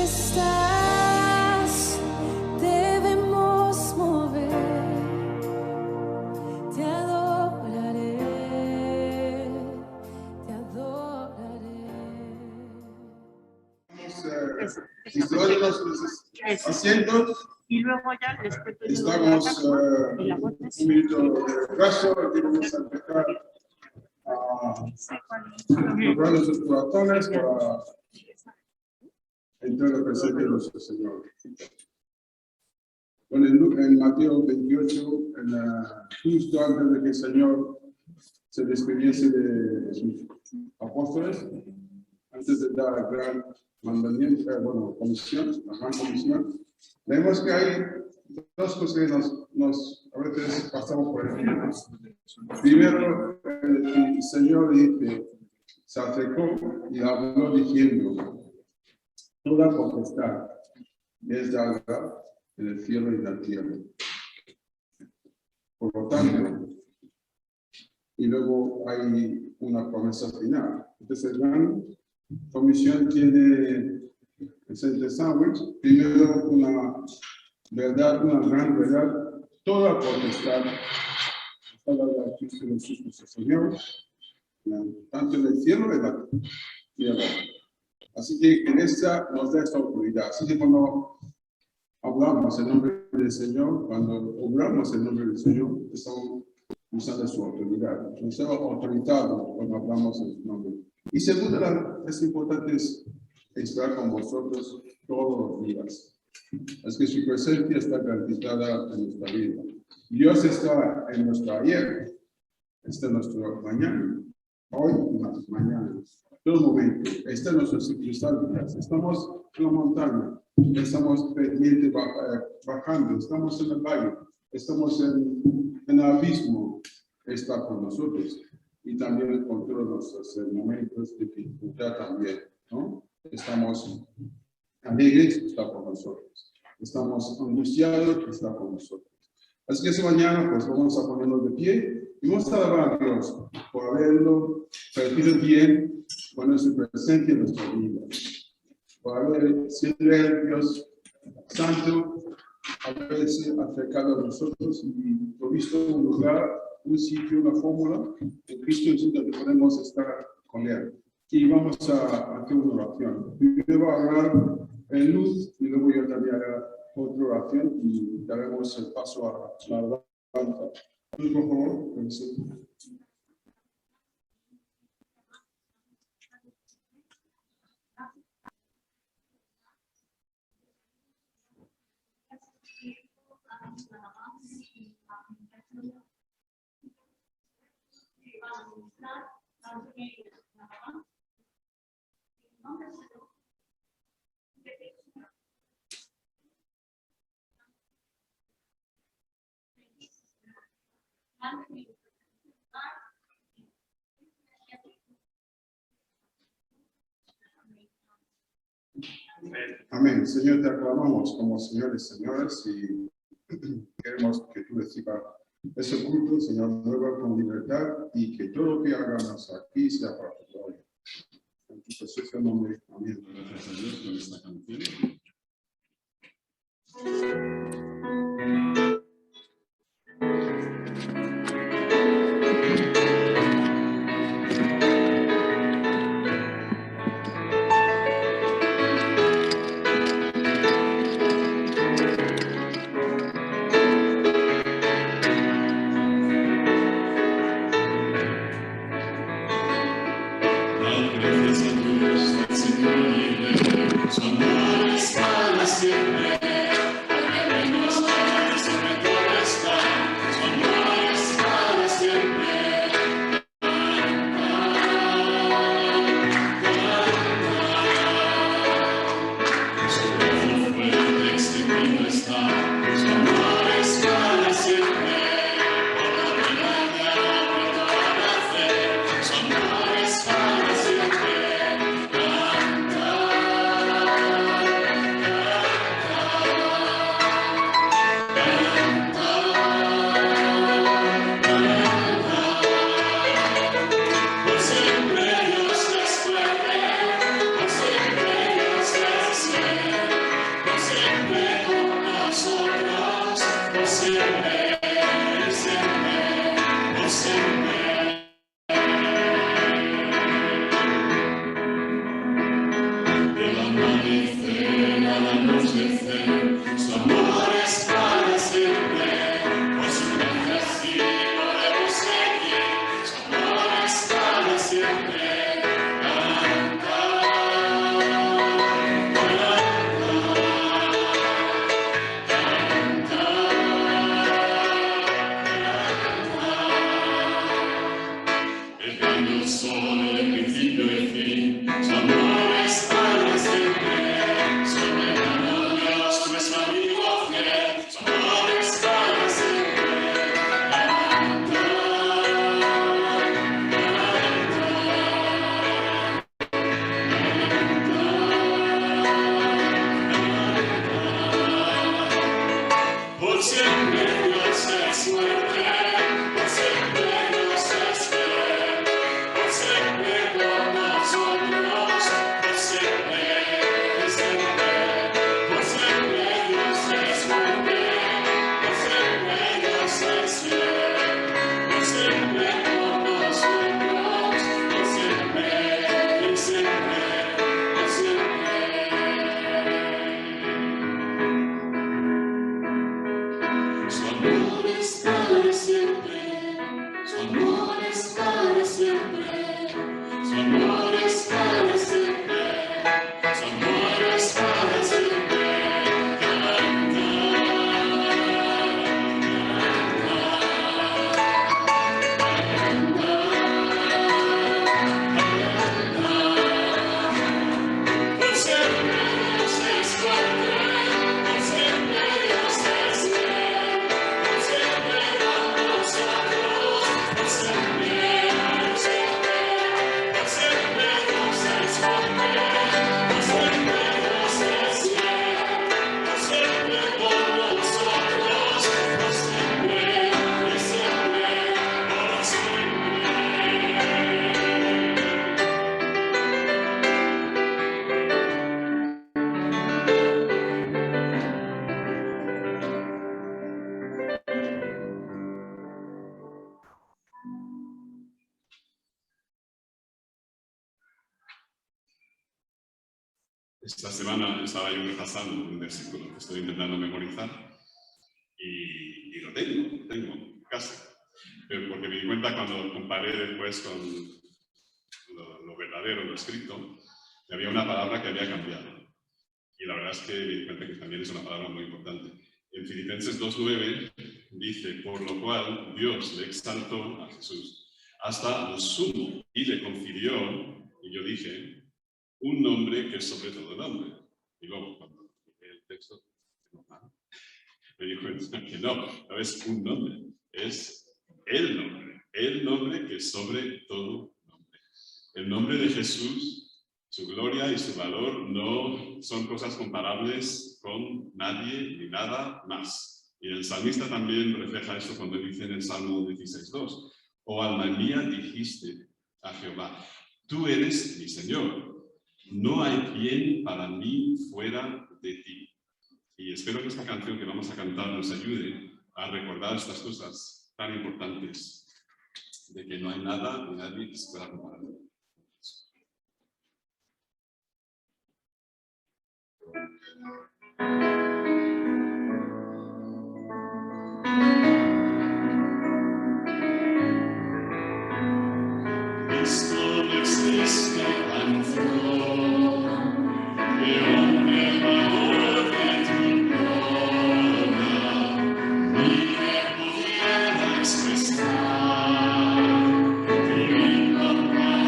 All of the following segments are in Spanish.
estás, debemos mover. Te adoraré, te adoraré. Historias, asientos. Y luego ya después de Estamos un minuto de retraso, aquí vamos a empezar a preparar sus corazones para entrar a la presencia de nuestro Señor. Bueno, en Mateo 28, justo antes de que el Señor se despidiese de sus apóstoles, antes de dar el gran mandamiento, comisión, la gran comisión, vemos que hay dos cosas que a veces pasamos por el final. Primero, el Señor dice, se acercó y habló diciendo, toda potestad es dada en el cielo y en la tierra. Por lo tanto, y luego hay una promesa final. Entonces, la gran comisión tiene el sándwich, primero una verdad, una gran verdad, toda potestad está dada a Cristo Jesús nuestro Señor, tanto en el cielo como en la tierra. Así que en esta nos da esta autoridad. Así que cuando hablamos en nombre del Señor, cuando obramos en nombre del Señor, estamos usando su autoridad. Nos estamos autorizados cuando hablamos en su nombre. Y segundo, es importante estar con vosotros todos los días. Es que su presencia está garantizada en nuestra vida. Dios está en nuestro ayer, está en nuestro mañana, hoy y mañana, todo momento, está en nuestras circunstancias. Estamos en la montaña, estamos pendientes bajando, estamos en el valle, estamos en el abismo, está con nosotros. Y también con todos nuestros momentos de dificultad también, ¿no? Estamos alegres, está con nosotros. Estamos angustiados, está con nosotros. Así que esta mañana, pues vamos a ponernos de pie y vamos a alabar a Dios por haberlo permitido bien con su presencia en nuestra vida. Por haber sido el Dios Santo, haberse acercado a nosotros y provisto un lugar, un sitio, una fórmula en Cristo Jesús donde podemos estar con Él. Y vamos a hacer una oración. Primero voy a orar en luz y luego yo también haré otra oración y daremos el paso a la alabanza. Por favor, amén. Señor, te aclamamos como señores y señoras y queremos que tú recibas ese culto, Señor, nuevo con libertad y que todo lo que hagamos aquí sea para tu gloria. En tu precioso nombre, amén. Gracias a Dios por esta canción. Gracias a Dios, Señor, anochecer, su amor es para siempre, por su gracia sí podemos seguir, su amor es para siempre. Por siempre Dios es fuerte, por siempre Dios es fiel, por siempre con nosotros, por siempre, por siempre Dios es fuerte, por siempre Dios es fiel, por siempre con nosotros, por siempre, por siempre, por siempre. Su amor es para siempre, su amor es para siempre, su amor es para siempre, su amor es para siempre. Por siempre Dios es fuerte, por siempre Dios es fiel. Por siempre con nosotros, por siempre, por siempre, por siempre Dios es fuerte, por siempre Dios es fiel, por siempre con nosotros, por siempre, por siempre, por siempre. Esta semana estaba yo repasando un versículo que estoy intentando memorizar y lo tengo casi. Pero porque me di cuenta cuando comparé después con lo verdadero, lo escrito, que había una palabra que había cambiado. Y la verdad es que me di cuenta que también es una palabra muy importante. En Filipenses 2:9 dice, por lo cual Dios le exaltó a Jesús hasta lo sumo y le confirió, y yo dije, un nombre que es sobre todo nombre. Y luego, cuando leí el texto, me di cuenta que no es un nombre, es el nombre que es sobre todo nombre. El nombre de Jesús, su gloria y su valor no son cosas comparables con nadie ni nada más. Y el salmista también refleja esto cuando dice en el Salmo 16:2, oh alma mía, dijiste a Jehová, tú eres mi Señor. No hay bien para mí fuera de ti. Y espero que esta canción que vamos a cantar nos ayude a recordar estas cosas tan importantes, de que no hay nada ni nadie que se pueda comparar. Cristo no existe canción, que hombre valor de tu gloria, ni que pudiera expresar tu incomparable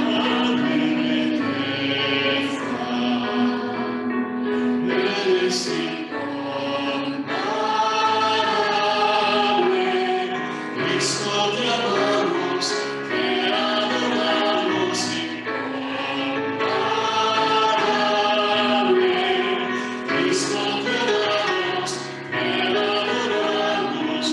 belleza. Eres incomparable, Cristo te amamos, te adoramos, incomparable, Cristo te amamos, te adoramos,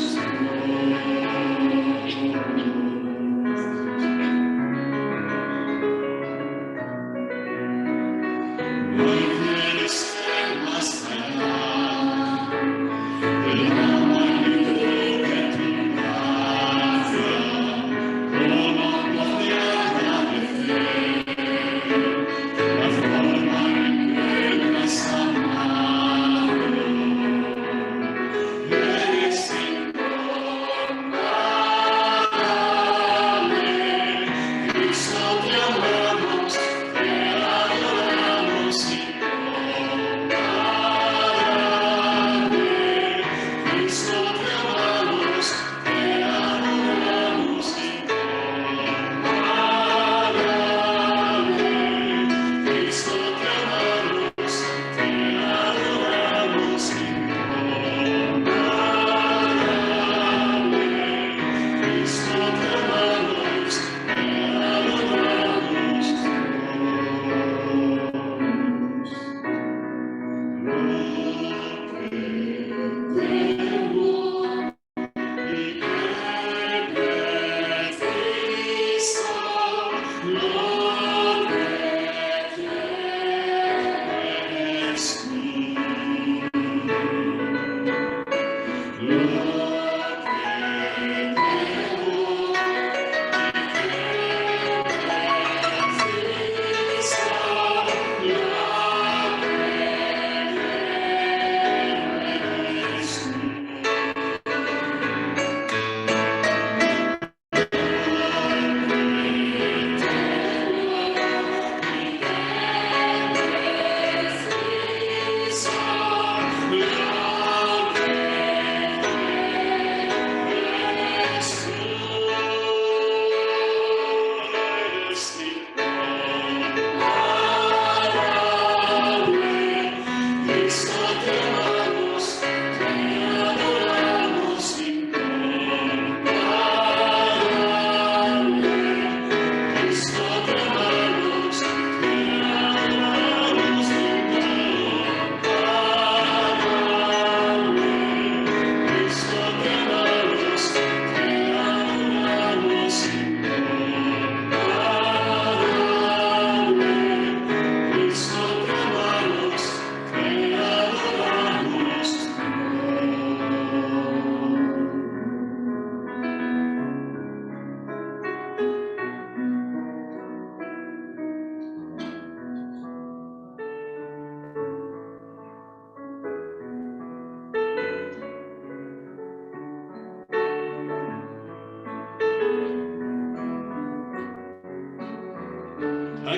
no hay quien esté más allá.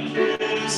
Thank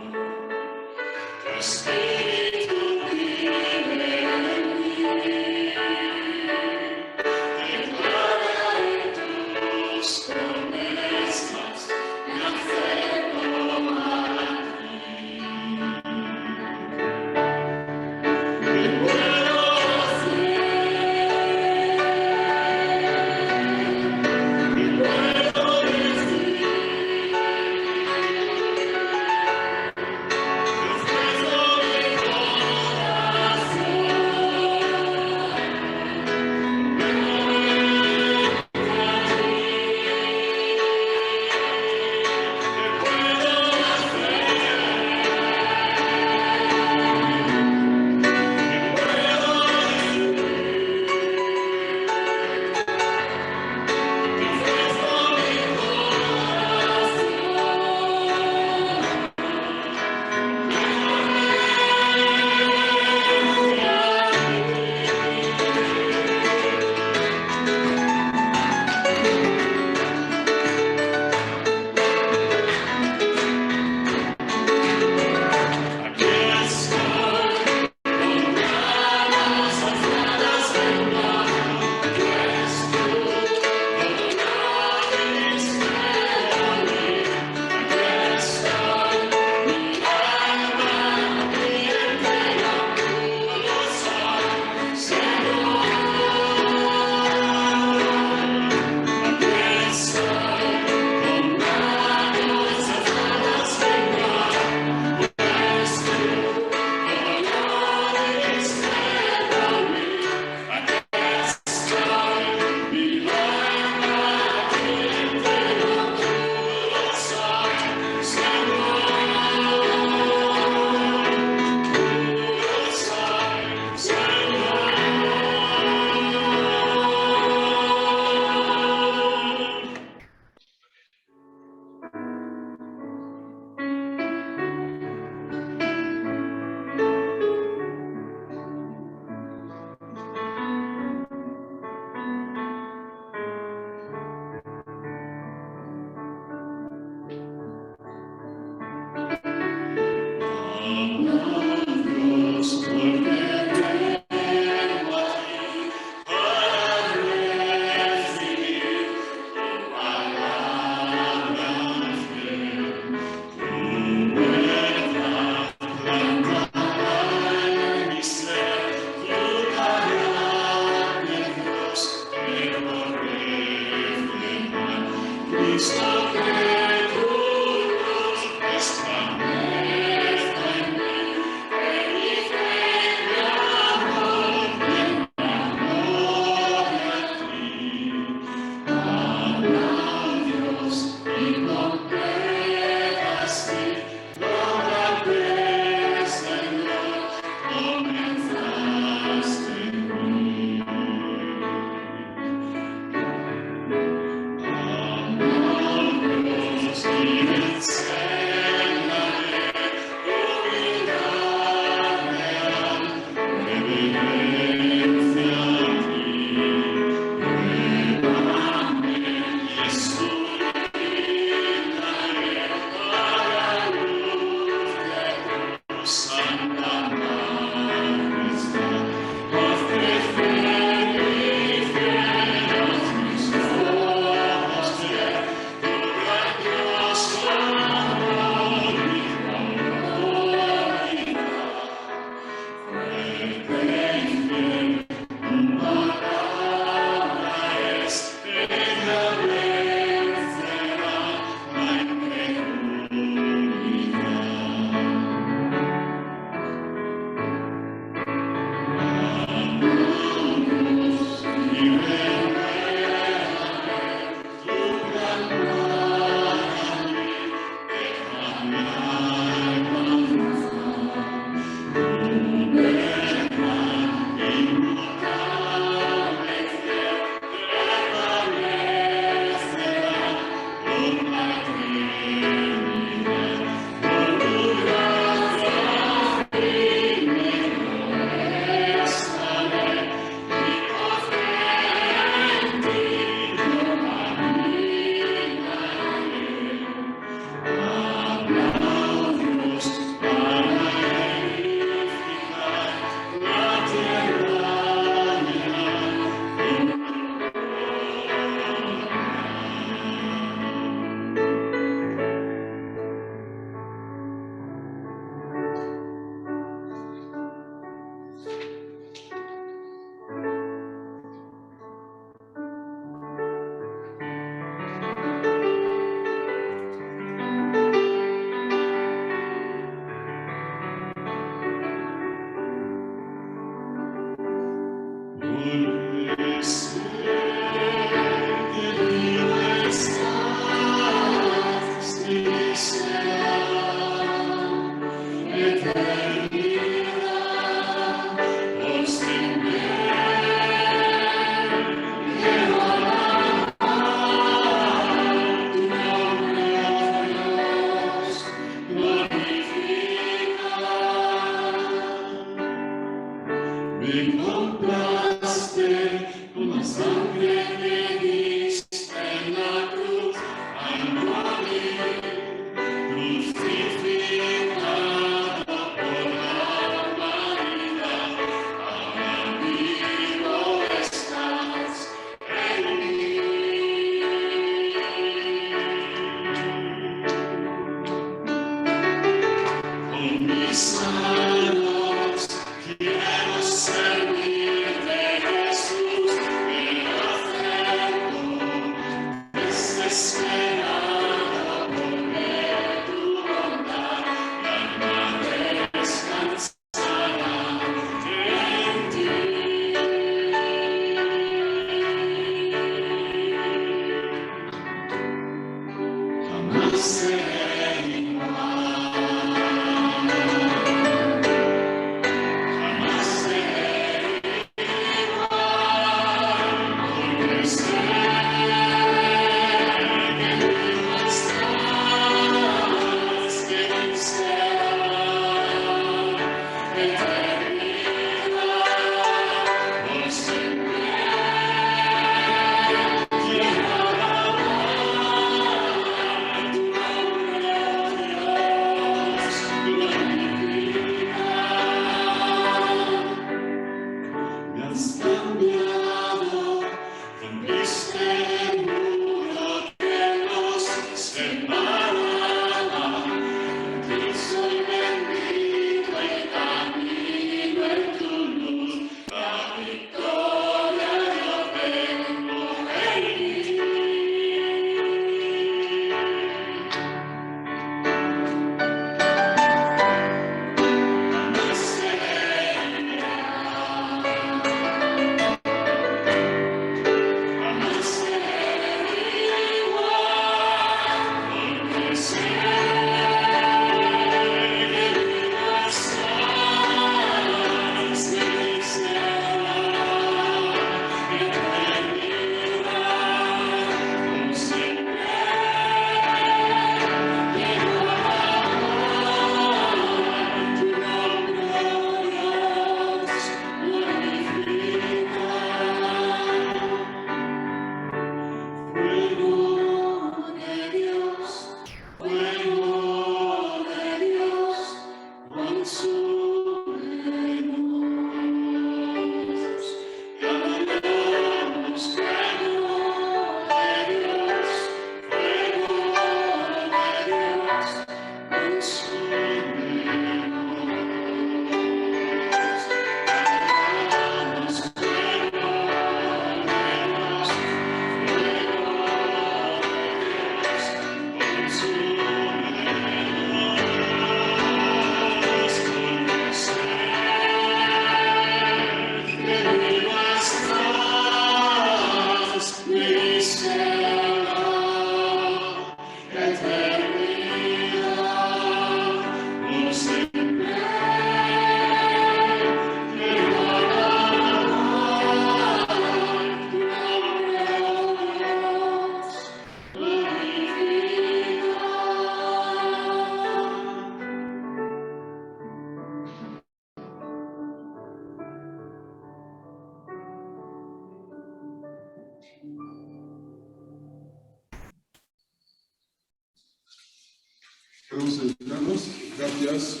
Vamos a entrarnos. Gracias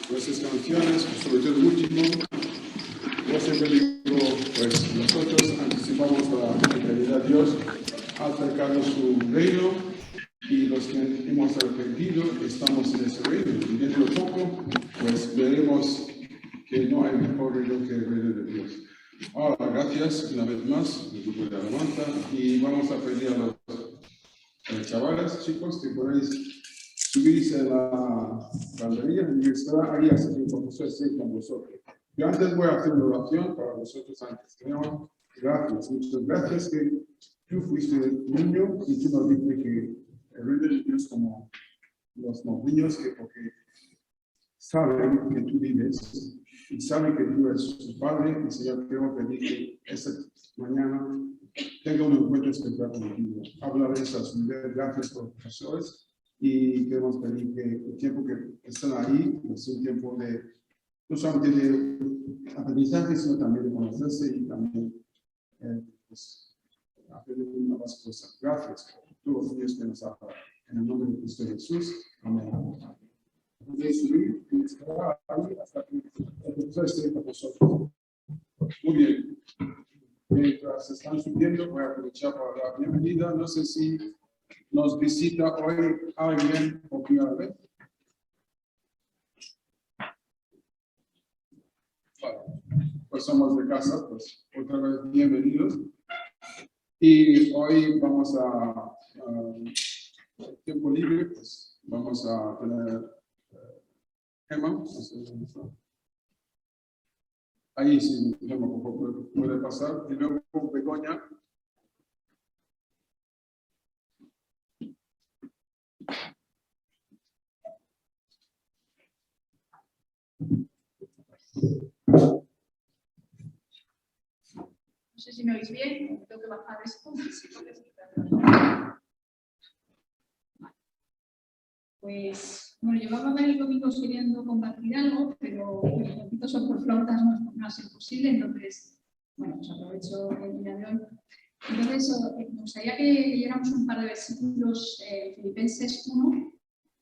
por esas canciones, sobre todo el último. Yo siempre digo, pues nosotros anticipamos la fidelidad de Dios al acercarnos su reino y los que hemos arrepentido estamos en ese reino. Y dentro de poco, pues veremos que no hay mejor reino que el reino de Dios. Ahora, gracias una vez más, el grupo de alabanza, y vamos a pedir a los chavales, chicos, que podéis subirse a la banderilla y estará ahí hasta que el profesor esté con vosotros. Yo antes voy a hacer una oración para vosotros antes. Señor, gracias, muchas gracias que tú fuiste niño y tú nos dijiste que el reino de Dios como los niños que porque saben que tú vives y saben que tú eres su padre. Y Señor, quiero pedir que esta mañana tenga un encuentro especial contigo. Habla de esas unidades. Gracias por los profesores y queremos pedir que el tiempo que están ahí es un tiempo de no solamente de aprendizaje, sino también de conocerse y también pues, aprender nuevas cosas. Gracias por todos los días que nos ha dado. En el nombre de Cristo Jesús. Amén. Podéis subir y esperar ahí hasta que el profesor esté con vosotros. Muy bien. Mientras están subiendo, voy a aprovechar para dar la bienvenida. No sé si nos visita hoy alguien por primera vez. Vale. Pues somos de casa, pues otra vez bienvenidos. Y hoy vamos a tiempo libre, pues vamos a tener Gemma. Ahí sí, Gemma, por favor, puede pasar. Y luego Begoña. No sé si me oís bien, tengo que bajar esto. Pues, bueno, llevaba varios domingos queriendo compartir algo, pero los poquitos son por flautas, no ha sido posible, entonces, bueno, pues aprovecho el día de hoy. Entonces, me gustaría que leyéramos un par de versículos, Filipenses 1,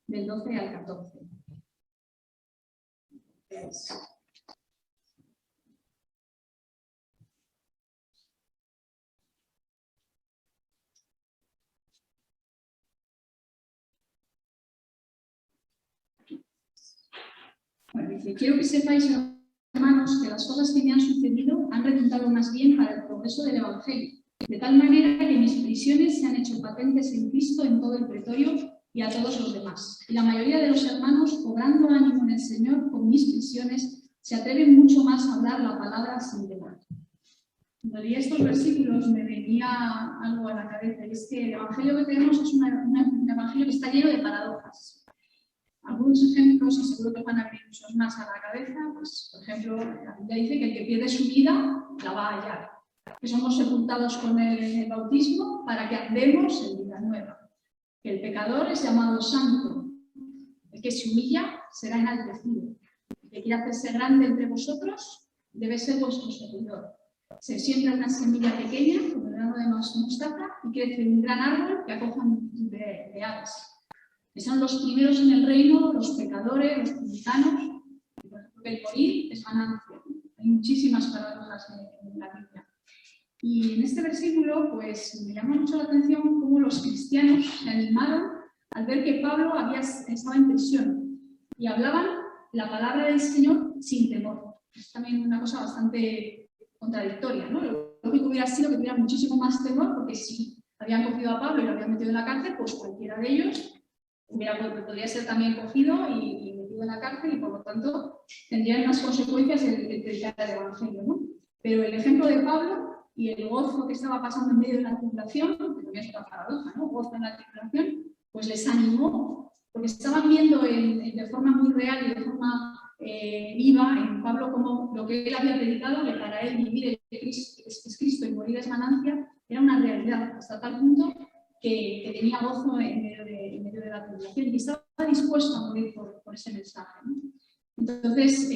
del 12 al 14. Bueno, dice, quiero que sepáis, hermanos, que las cosas que me han sucedido han resultado más bien para el progreso del Evangelio, de tal manera que mis prisiones se han hecho patentes en Cristo en todo el pretorio y a todos los demás. Y la mayoría de los hermanos, cobrando ánimo en el Señor con mis prisiones, se atreven mucho más a hablar la palabra sin temor. Cuando leí estos versículos me venía algo a la cabeza, y es que el Evangelio que tenemos es un Evangelio que está lleno de paradojas. Algunos ejemplos, y seguro que van a venir muchos más a la cabeza, pues, por ejemplo, la Biblia dice que el que pierde su vida la va a hallar, que somos sepultados con él en el bautismo para que andemos en vida nueva, que el pecador es llamado santo, el que se humilla será enaltecido, el que quiera hacerse grande entre vosotros debe ser vuestro servidor. Se siembra una semilla pequeña, como el grano de mostaza, y crece un gran árbol que acoja multitud de aves. Que son los primeros en el reino, los pecadores, los publicanos, porque el morir es ganancia. Hay muchísimas paradojas en la Biblia. Y en este versículo, pues me llama mucho la atención cómo los cristianos se animaron al ver que Pablo estaba en prisión y hablaban la palabra del Señor sin temor. Es también una cosa bastante contradictoria, ¿no? Lo lógico hubiera sido que tuviera muchísimo más temor, porque si habían cogido a Pablo y lo habían metido en la cárcel, pues cualquiera de ellos podría ser también cogido y metido en la cárcel, y por lo tanto tendrían unas consecuencias el predicar el Evangelio, ¿no? Pero el ejemplo de Pablo y el gozo que estaba pasando en medio de la tribulación, que también es una paradoja, ¿no? Gozo en la tribulación, pues les animó, porque estaban viendo de forma muy real y de forma viva en Pablo como lo que él había predicado, que para él vivir es Cristo y morir es ganancia, era una realidad, hasta tal punto que tenía gozo en medio de la tribulación y estaba dispuesto a morir por ese mensaje, ¿no? Entonces,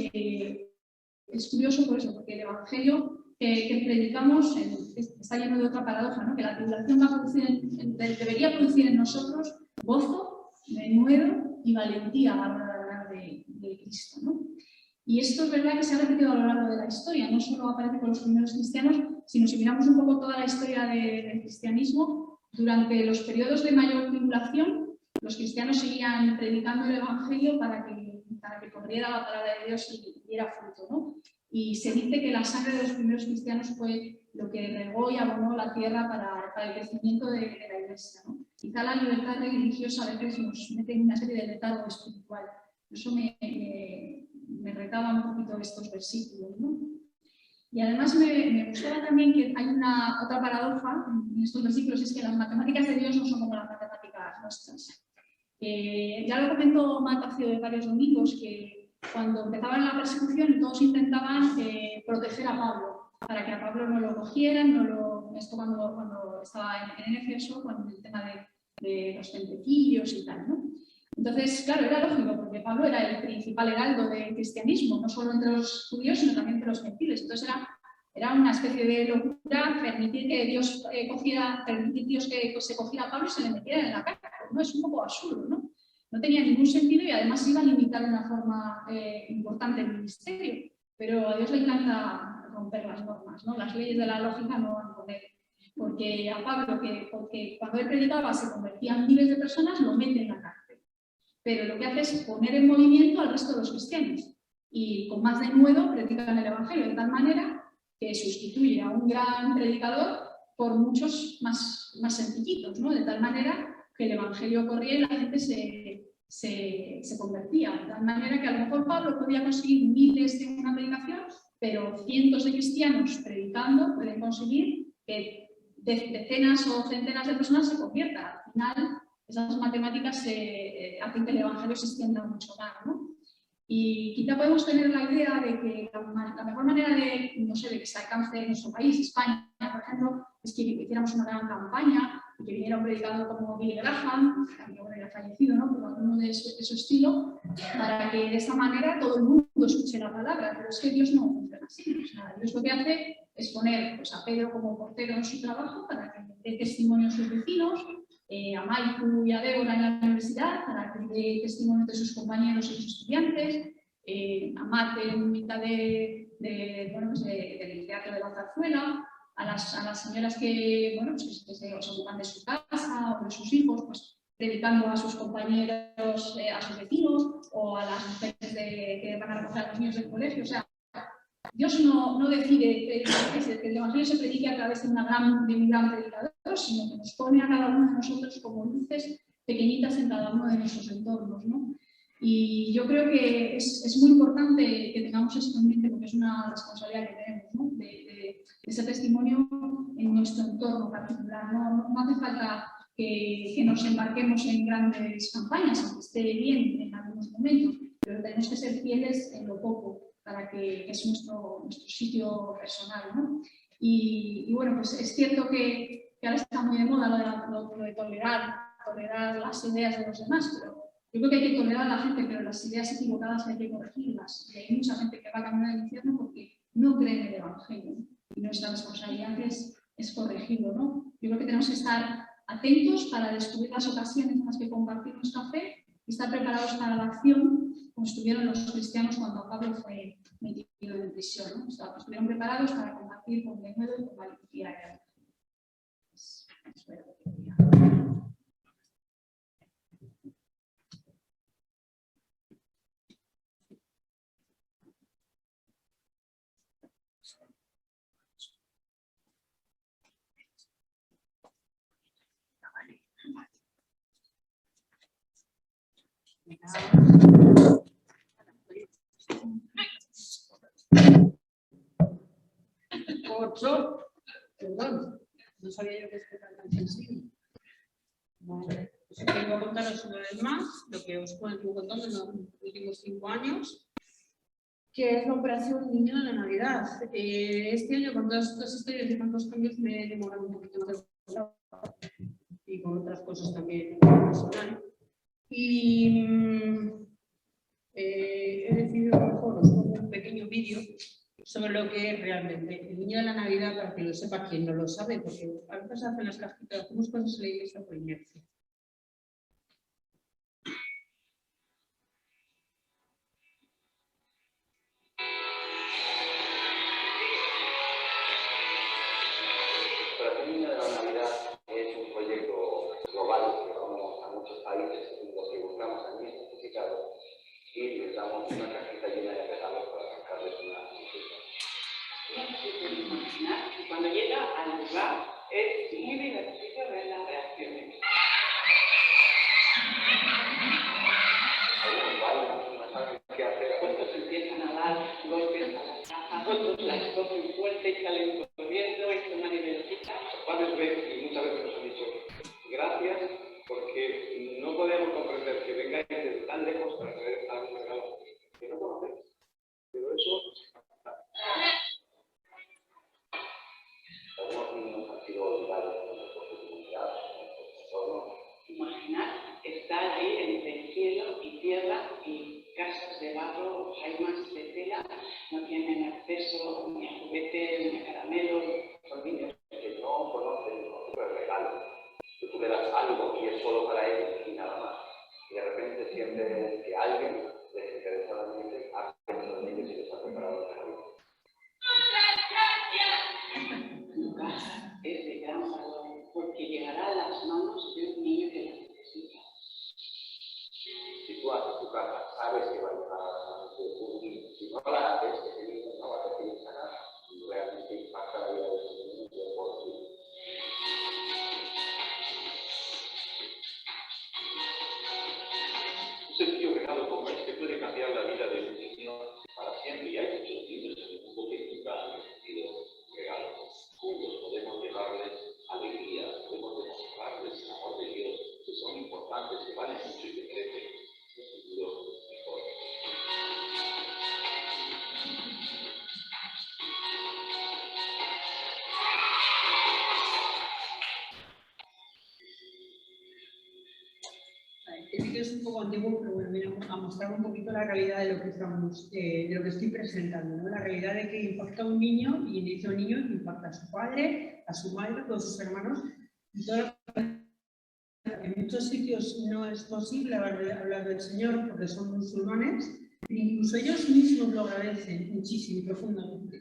es curioso por eso, porque el Evangelio que predicamos está lleno de otra paradoja, ¿no? Que la tribulación va a debería producir en nosotros gozo, denuedo y valentía a hablar de Cristo, ¿no? Y esto es verdad que se ha repetido a lo largo de la historia, no solo aparece con los primeros cristianos, sino si miramos un poco toda la historia del cristianismo, durante los periodos de mayor tribulación, los cristianos seguían predicando el Evangelio para que corriera la palabra de Dios y diera fruto, ¿no? Y se dice que la sangre de los primeros cristianos fue lo que regó y abonó la tierra para el crecimiento de la Iglesia, ¿no? Quizá la libertad religiosa a veces nos mete en una serie de letargo espiritual. Eso me me retaba un poquito estos versículos, ¿no? Y además me gustaba también que hay otra paradoja en estos versículos, es que las matemáticas de Dios no son como las matemáticas nuestras. Ya lo comentó Matt hace varios domingos, que cuando empezaban la persecución todos intentaban proteger a Pablo, para que a Pablo no lo cogieran, esto cuando estaba en Éfeso, con el tema de los centecillos y tal, ¿no? Entonces, claro, era lógico, porque Pablo era el principal heraldo del cristianismo, no solo entre los judíos, sino también entre los gentiles. Entonces era una especie de locura permitir que Dios que se cogiera a Pablo y se le metiera en la cárcel, ¿no? Es un poco absurdo, ¿no? No tenía ningún sentido y además iba a limitar de una forma importante el ministerio. Pero a Dios le encanta romper las normas, ¿no? Las leyes de la lógica no van con él. Porque a Pablo, porque cuando él predicaba se convertían miles de personas, lo meten en la cárcel. Pero lo que hace es poner en movimiento al resto de los cristianos y con más denuedo predican el Evangelio de tal manera que sustituye a un gran predicador por muchos más sencillitos, ¿no? De tal manera que el Evangelio corría y la gente se convertía. De tal manera que a lo mejor Pablo podía conseguir miles de una predicación, pero cientos de cristianos predicando pueden conseguir que decenas o centenas de personas se conviertan. Al final, esas matemáticas hacen que el Evangelio se extienda mucho más, ¿no? Y quizá podemos tener la idea de que la mejor manera de que se alcance en nuestro país, España, por ejemplo, es que hiciéramos una gran campaña y que viniera un predicador como Billy Graham, que también era fallecido, ¿no? Pero alguno de su estilo, para que de esa manera todo el mundo escuche la palabra. Pero es que Dios no funciona así. O sea, Dios lo que hace es poner pues, a Pedro como portero en su trabajo para que dé testimonio a sus vecinos, a Maiku y a Débora en la universidad, para que dé testimonio de sus compañeros y sus estudiantes, a Mate en mitad del teatro de la zarzuela, a las señoras que se ocupan de su casa o de sus hijos, pues dedicando a sus compañeros, a sus vecinos, o a las mujeres que van a recoger a los niños del colegio. O sea, Dios no decide que el Evangelio se predique a través de un gran predicador, sino que nos pone a cada uno de nosotros como luces pequeñitas en cada uno de nuestros entornos, ¿no? Y yo creo que es muy importante que tengamos esto en mente, porque es una responsabilidad que tenemos, ¿no? De ese testimonio en nuestro entorno particular. No hace falta que nos embarquemos en grandes campañas, aunque esté bien en algunos momentos, pero tenemos que ser fieles en lo poco, para que es nuestro sitio personal, ¿no? Y bueno, pues es cierto que ahora está muy de moda lo de tolerar las ideas de los demás, pero yo creo que hay que tolerar a la gente, pero las ideas equivocadas hay que corregirlas. Y hay mucha gente que va a caminar al infierno porque no cree en el Evangelio. Y nuestra responsabilidad es corregirlo, ¿no? Yo creo que tenemos que estar atentos para descubrir las ocasiones en las que compartir nuestra fe y estar preparados para la acción, como estuvieron los cristianos cuando Pablo fue metido en prisión, ¿no? Estuvieron preparados para compartir con denuedo y con valentía. Espero que Perdón, no sabía yo que esto era tan sensible. Vale, pues vengo a contaros una vez más lo que os cuento contando en los últimos 5 años, que es la operación Niño de la Navidad. Este año, con todas estas historias y tantos cambios, me he demorado un poquito más y con otras cosas también personales. Y he decidido mejor os pongo un pequeño vídeo sobre lo que es realmente el Niño de la Navidad, para que lo sepa quien no lo sabe, porque a veces hacen las cajitas, hacemos cosas en la iglesia por inercia. El Niño de la Navidad es un proyecto global que vamos a muchos países en los que buscamos a niños necesitados y les damos una cajita llena de regalos para sacarles una sonrisa. No se puede imaginar que cuando llega al lugar es muy divertido ver las reacciones. Algunos bailan, no saben qué hacer. Cuando se empiezan sido olvidados por nuestra comunidad, por nuestro entorno. Imaginar, está allí entre el cielo y tierra y casas de barro, jaimas de tela, no tienen acceso ni a juguetes, ni a caramelos. Son niños que no conocen el concepto de regalo, que tú le das algo y es solo para ellos y nada más. Y de repente sienten que alguien desinteresadamente ha pensado en ellos y les ha preparado el regalo. Tu casa es de gran valor porque llegará a las manos de un niño que la necesita. Si tú haces tu casa, sabes que va a llegar a las manos de un niño. Si no la haces, ese niño no va a recibir esa casa. Y realmente impacta la vida de ese niño de por sí. Un sencillo regalo como este puede cambiar la vida de un niño para siempre. Y hay muchos niños en el mundo que nunca han recibido regalos. Juntos podemos llevarles alegría, podemos demostrarles el amor de Dios, que son importantes, que valen mucho y que crecen un futuro mejor. Este vídeo es un poco antiguo, pero bueno, viene a mostrar un poquito la realidad de lo que estamos, de lo que estoy presentando, ¿no? La realidad de que impacta a un niño, y dice un niño que impacta a su padre, a su madre, a todos sus hermanos, y todo lo que en muchos sitios no es posible hablar del Señor porque son musulmanes, incluso ellos mismos lo agradecen muchísimo y profundamente.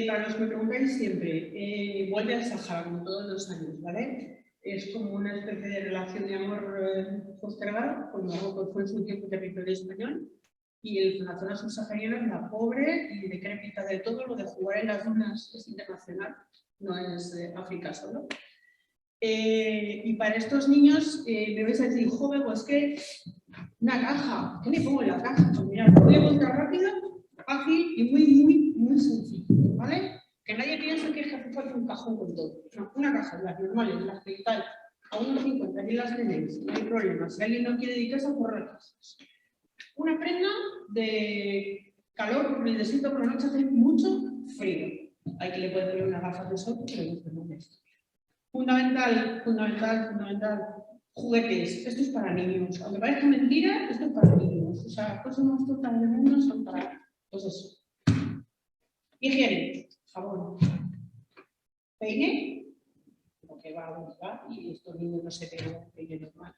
Para los que me preguntáis siempre, vuelve al Sahara, como todos los años, ¿vale? Es como una especie de relación de amor postergada, con Marruecos fue en su tiempo territorio español, y la zona subsahariana es la pobre y decrépita de todo, lo de jugar en las dunas es internacional, no es África solo. Y para estos niños me vais a decir, joven, pues que una caja, ¿qué le pongo en la caja? Pues mirad, voy a contar rápido, fácil y muy sencillo, ¿vale? Que nadie piense que hace falta un cajón con todo. No, una caja, las normales, las que tal, a unos 50, aquí las tenéis, no hay problema. Si alguien no quiere dedicarse a correr casas. Una prenda de calor, porque el desierto por la noche hace mucho frío. Hay que le puede poner unas gafas de sol, pero no se molesta. Fundamental. Juguetes. Esto es para niños. Aunque parezca mentira, esto es para niños. O sea, las cosas más tontas del mundo son para, pues eso. Higiene. Jabón. Peine. Porque va a buscar y estos niños no se peinan peine normal.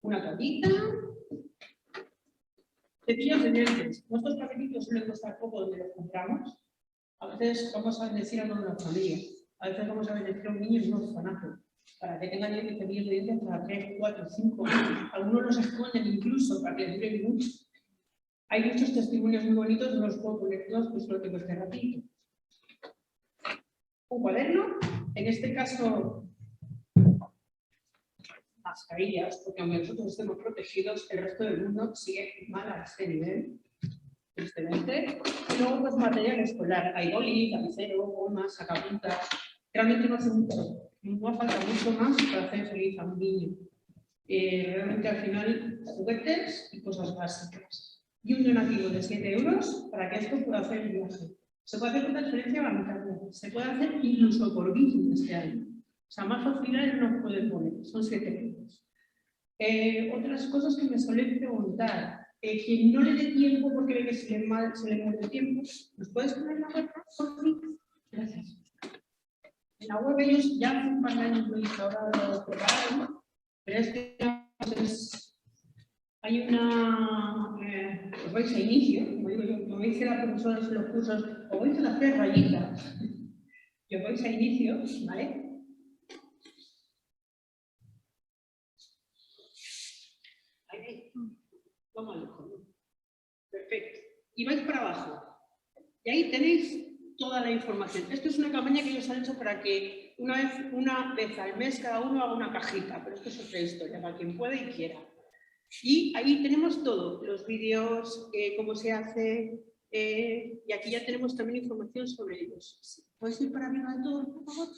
Una toallita. Cepillos de dientes. Nuestros paquetitos suelen costar poco donde los compramos. A veces vamos a bendecir a toda la familia. A veces vamos a bendecir a un niño en un orfanato, para que tengan cepillos de dientes para 3, 4, 5 años. Algunos los esconden incluso para que les duren mucho. Hay muchos testimonios muy bonitos, no los puedo poner todos, pues lo tengo este ratito. Un cuaderno, en este caso mascarillas, porque aunque nosotros estemos protegidos, el resto del mundo sigue mal a este nivel. Excelente. Y luego, pues material escolar. Hay boli, lapicero, gomas, sacapuntas. Realmente no hace falta mucho más para hacer feliz a un niño. Realmente al final, juguetes y cosas básicas. Y un donativo de 7 euros para que esto pueda hacer el viaje. Se puede hacer con transferencia bancaria. Se puede hacer incluso por Bizum este año. O sea, más facilidades no os pueden poner. Son 7 euros. Otras cosas que me suelen preguntar. Quien no le dé tiempo porque ve que se le muere el tiempo, ¿nos puedes poner la web? Gracias. En la web ellos ya hace un par de años lo hice, ahora lo prepararon, pero es que hay una, os vais a inicio, como digo yo, como dice la profesora en los cursos, os vais a las 3 rayitas, y os vais a inicio, ¿vale? Ahí. Vamos al ojo. Perfecto. Y vais para abajo. Y ahí tenéis toda la información. Esto es una campaña que ellos han hecho para que una vez al mes cada uno haga una cajita, pero esto es otra historia, para quien pueda y quiera. Y ahí tenemos todo, los vídeos, cómo se hace, y aquí ya tenemos también información sobre ellos. ¿Puedes ir para arriba de todo, por favor?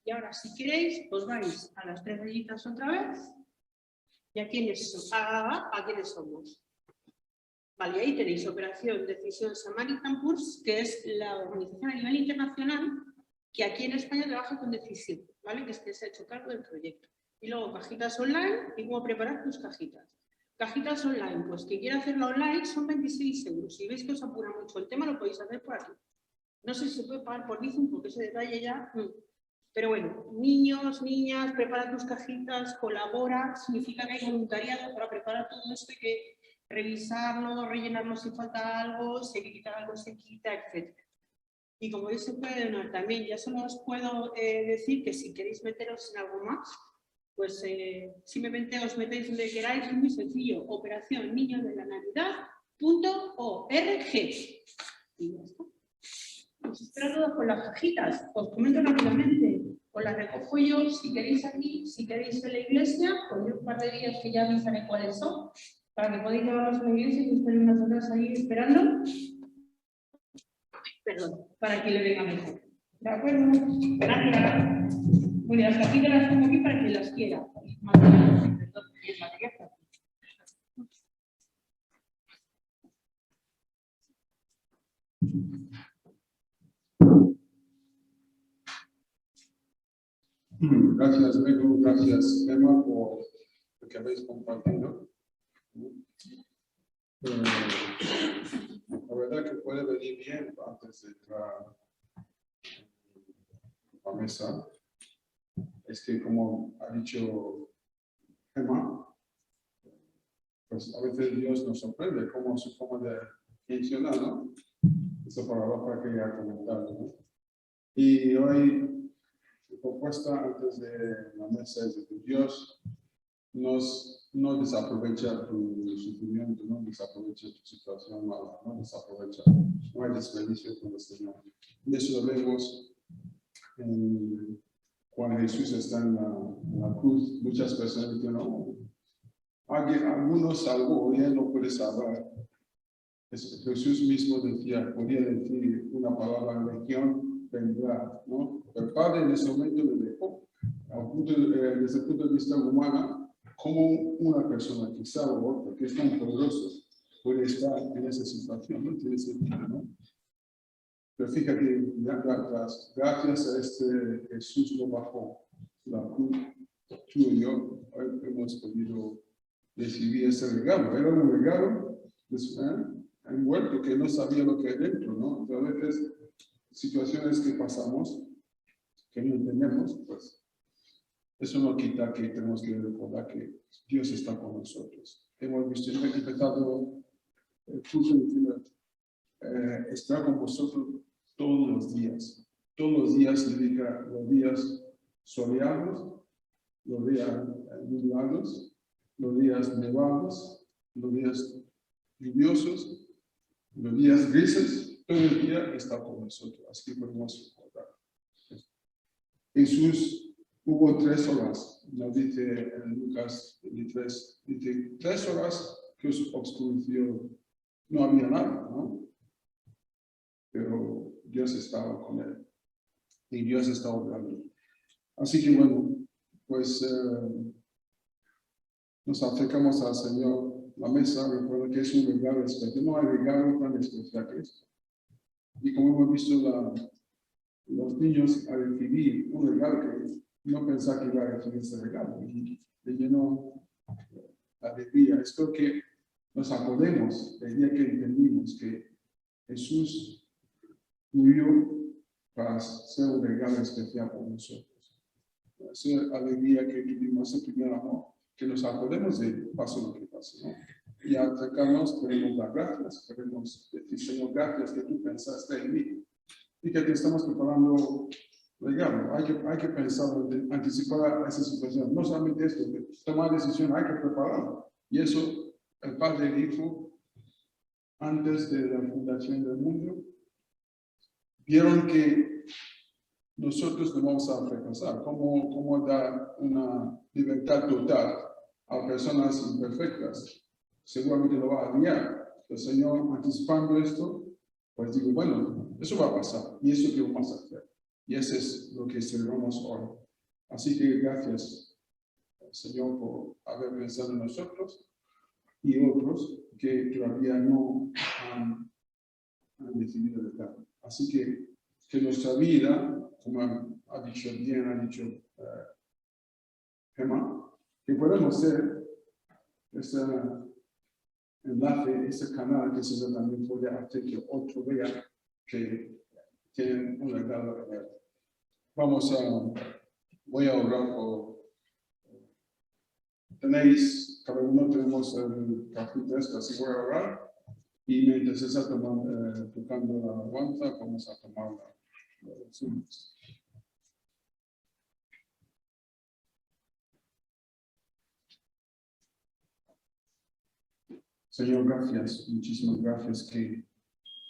Y ahora, si queréis, os vais a las 3 rayitas otra vez. ¿Y a quiénes somos? Vale, ahí tenéis Operación Decisión Samaritan Purse, que es la organización a nivel internacional que aquí en España trabaja con Decisión, ¿vale? Que es que se ha hecho cargo del proyecto. Y luego cajitas online y cómo preparar tus cajitas. Cajitas online, pues quien quiera hacerla online son 26 euros. Si veis que os apura mucho el tema, lo podéis hacer por aquí. No sé si se puede pagar por Bizum, porque ese detalle ya... Pero bueno, niños, niñas, prepara tus cajitas, colabora, significa que hay voluntariado para preparar todo esto, hay que revisarlo, rellenarlo si falta algo, si hay que quitar algo, se quita, etc. Y como veis se puede donar también. Ya solo os puedo decir que si queréis meteros en algo más, pues simplemente os metéis donde queráis, es muy sencillo, operación niños de la Navidad.org. Y ya está. Os espero todos con las cajitas, os comento rápidamente, os las recojo yo si queréis aquí, si queréis en la iglesia, pues yo un par de días que ya avisaré cuáles son, para que podáis llevarlos a la iglesia y estén unas horas ahí esperando. Perdón, para que le venga mejor. ¿De acuerdo? Gracias. Bueno, las cajitas las pongo aquí para que las quiera. Material. Gracias, Bego, gracias, Emma, por lo que habéis compartido. La verdad que puede venir bien antes de entrar a la mesa. Es que, como ha dicho Emma, pues a veces Dios nos sorprende cómo su forma de funcionar, ¿no? Esa palabra que ya comentado, ¿no? Y hoy, su propuesta antes de la mesa es de que Dios no desaprovecha tu sufrimiento, no desaprovecha tu situación mala, no desaprovecha, no hay desperdicio con el Señor. Y eso lo vemos cuando Jesús está en la cruz. Muchas personas dicen, no, algunos salvó y él no puede salvar. Jesús mismo decía, podía decir una palabra, legión vendrá, ¿no? El Padre en ese momento le dejó, desde el punto de vista humano, como una persona que salvó, porque es tan poderoso, puede estar en esa situación, no tiene sentido, ¿no? Pero fíjate, gracias a este Jesús lo bajó, la cruz, tú y yo hemos podido recibir ese regalo. Era un regalo envuelto que no sabía lo que hay dentro, ¿no? Entonces, a veces, situaciones que pasamos, que no entendemos, pues, eso no quita que tenemos que recordar que Dios está con nosotros. Hemos visto, he empezado el curso diciendo, estar con vosotros todos los días. Todos los días significa los días soleados, los días nublados, los días nevados, los días lluviosos, los días grises, todo el día está con nosotros. Así que podemos recordar. Jesús hubo 3 horas, nos dice en Lucas 23, dice 3 horas que os oscureció, no había nada, ¿no? Pero Dios estaba con él y Dios estaba obrando. Así que bueno, pues nos acercamos al Señor, la mesa, recuerda que es un regalo especial, no hay regalo tan especial que esto. Y como hemos visto, los niños a recibir un regalo que no pensaba que iba a recibir ese regalo, y le llenó la alegría. Esto que nos acordemos el día que entendimos que Jesús murió para ser un regalo especial para nosotros. Esa alegría que vivimos, ese primer amor, que nos acordemos de pase lo que pase, ¿no? Y al acercarnos, queremos dar gracias, queremos decir, Señor, gracias que tú pensaste en mí y que te estamos preparando regalo. Hay que pensar, anticipar esa situación. No solamente esto, tomar decisión, hay que prepararlo. Y eso el Padre dijo antes de la fundación del mundo. Vieron que nosotros no vamos a fracasar. ¿Cómo dar una libertad total a personas imperfectas? Seguramente lo va a guiar. El Señor, anticipando esto, pues digo, bueno, eso va a pasar. Y eso que vamos a hacer. Y eso es lo que celebramos hoy. Así que gracias, Señor, por haber pensado en nosotros y otros que todavía no han decidido de dar. Así que nuestra vida como ha dicho bien, ha dicho Gemma, que podemos hacer ese enlace, ese canal, que se también puede hacer que otro vea que tienen un legado. Voy a orar por... Cada uno tenemos el capítulo así voy a orar, y mientras se está tocando la alabanza, vamos a tomar la oración. Señor, gracias, muchísimas gracias que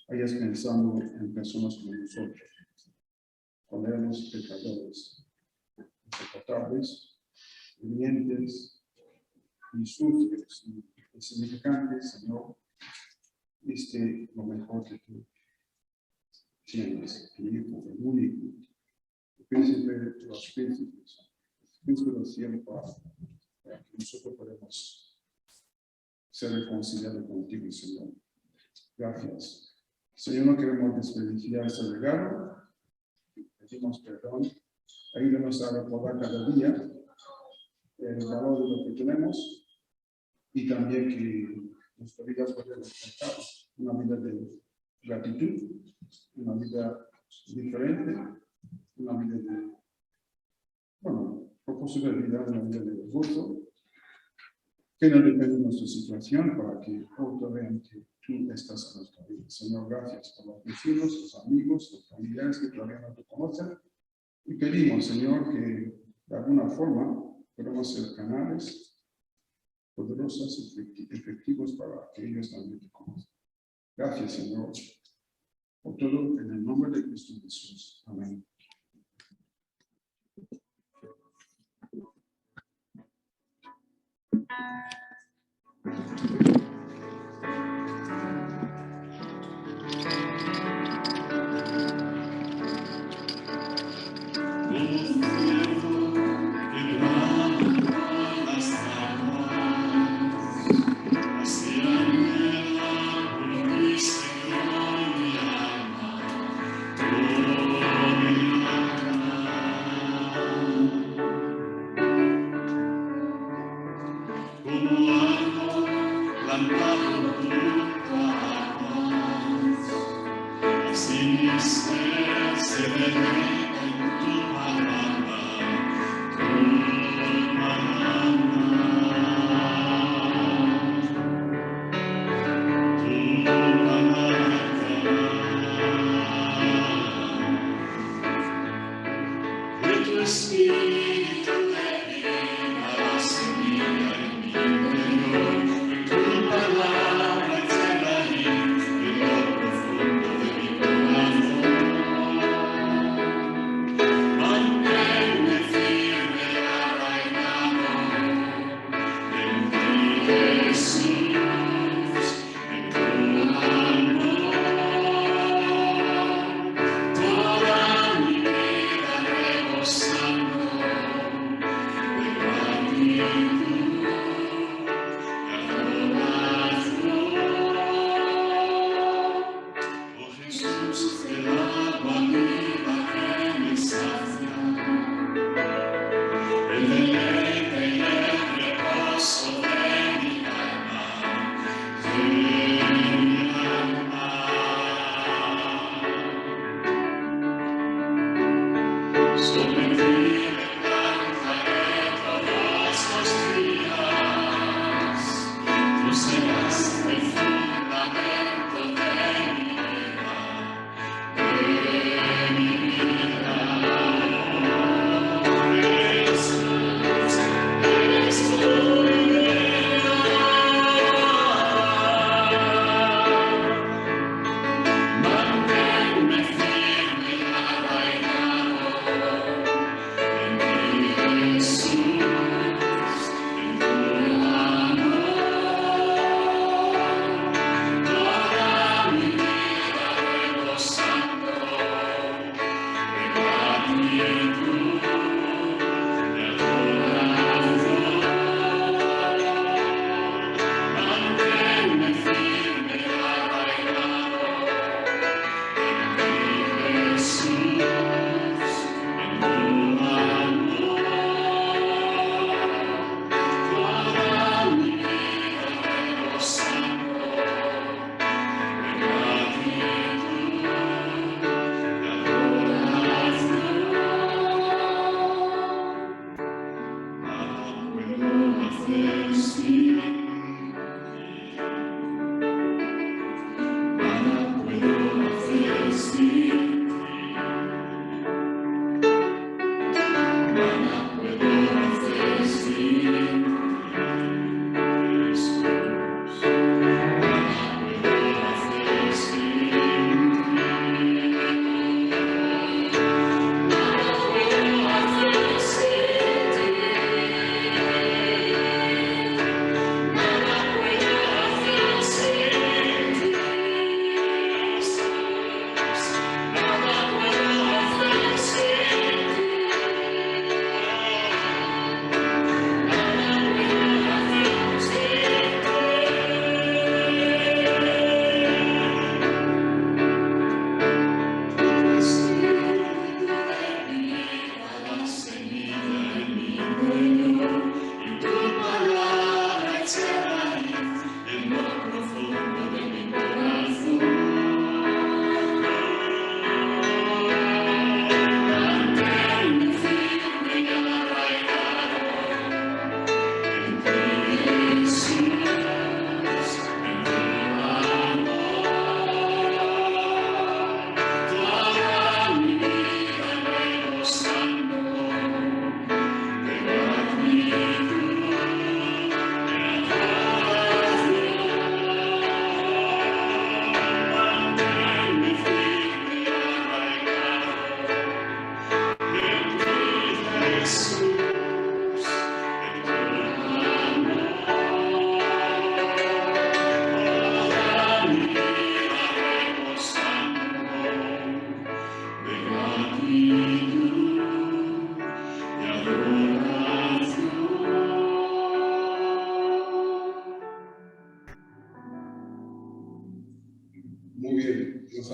hayas pensado en personas como nosotros, cuando éramos pecadores, insoportables, vivientes, y sucios y insignificantes, Señor, viste lo mejor que tú tienes, tu Hijo, el único, el príncipe de los príncipes, el príncipe del cielo, para que nosotros podamos ser reconciliados contigo, Señor. Gracias. Señor, no queremos desperdiciar ese regalo, pedimos perdón, ayúdanos a recordar cada día el valor de lo que tenemos, y también que nuestra vida puede reflejar una vida de gratitud, una vida diferente, una vida de, propósito de vida, una vida de gozo, que no depende de nuestra situación, para que otros vean que tú estás en nuestra vida. Señor, gracias por los vecinos, los amigos, los familiares que todavía no te conocen, y pedimos, Señor, que de alguna forma podamos ser canales poderosos y efectivos para que ellos también te conozcan. Gracias, Señor, por todo en el nombre de Cristo Jesús. Amén.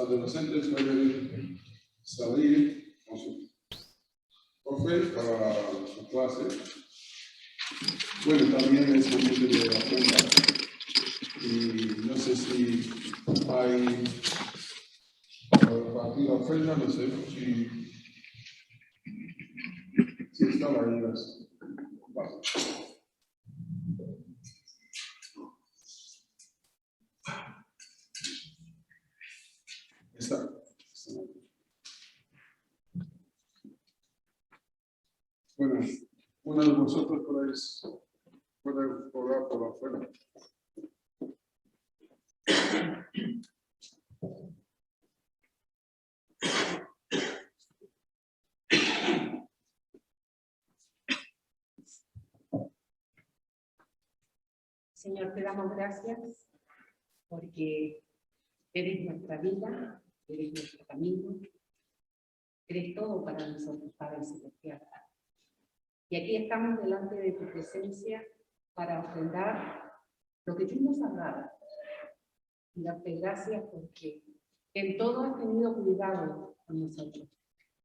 adolescentes pueden salir con su profe para su clase. Bueno, también es momento de ofrenda. Y no sé si hay para aquí la ofrenda, no sé si estaba ahí. Vale. Está. Bueno, uno de vosotros puede orar por la ofrenda. Señor, te damos gracias porque eres nuestra vida, eres nuestro camino, eres todo para nosotros, Padre Celestial. Y aquí estamos delante de tu presencia para ofrendar lo que tú nos has dado. Y darte gracias porque en todo has tenido cuidado con nosotros.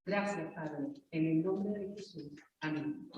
Gracias, Padre, en el nombre de Jesús. Amén.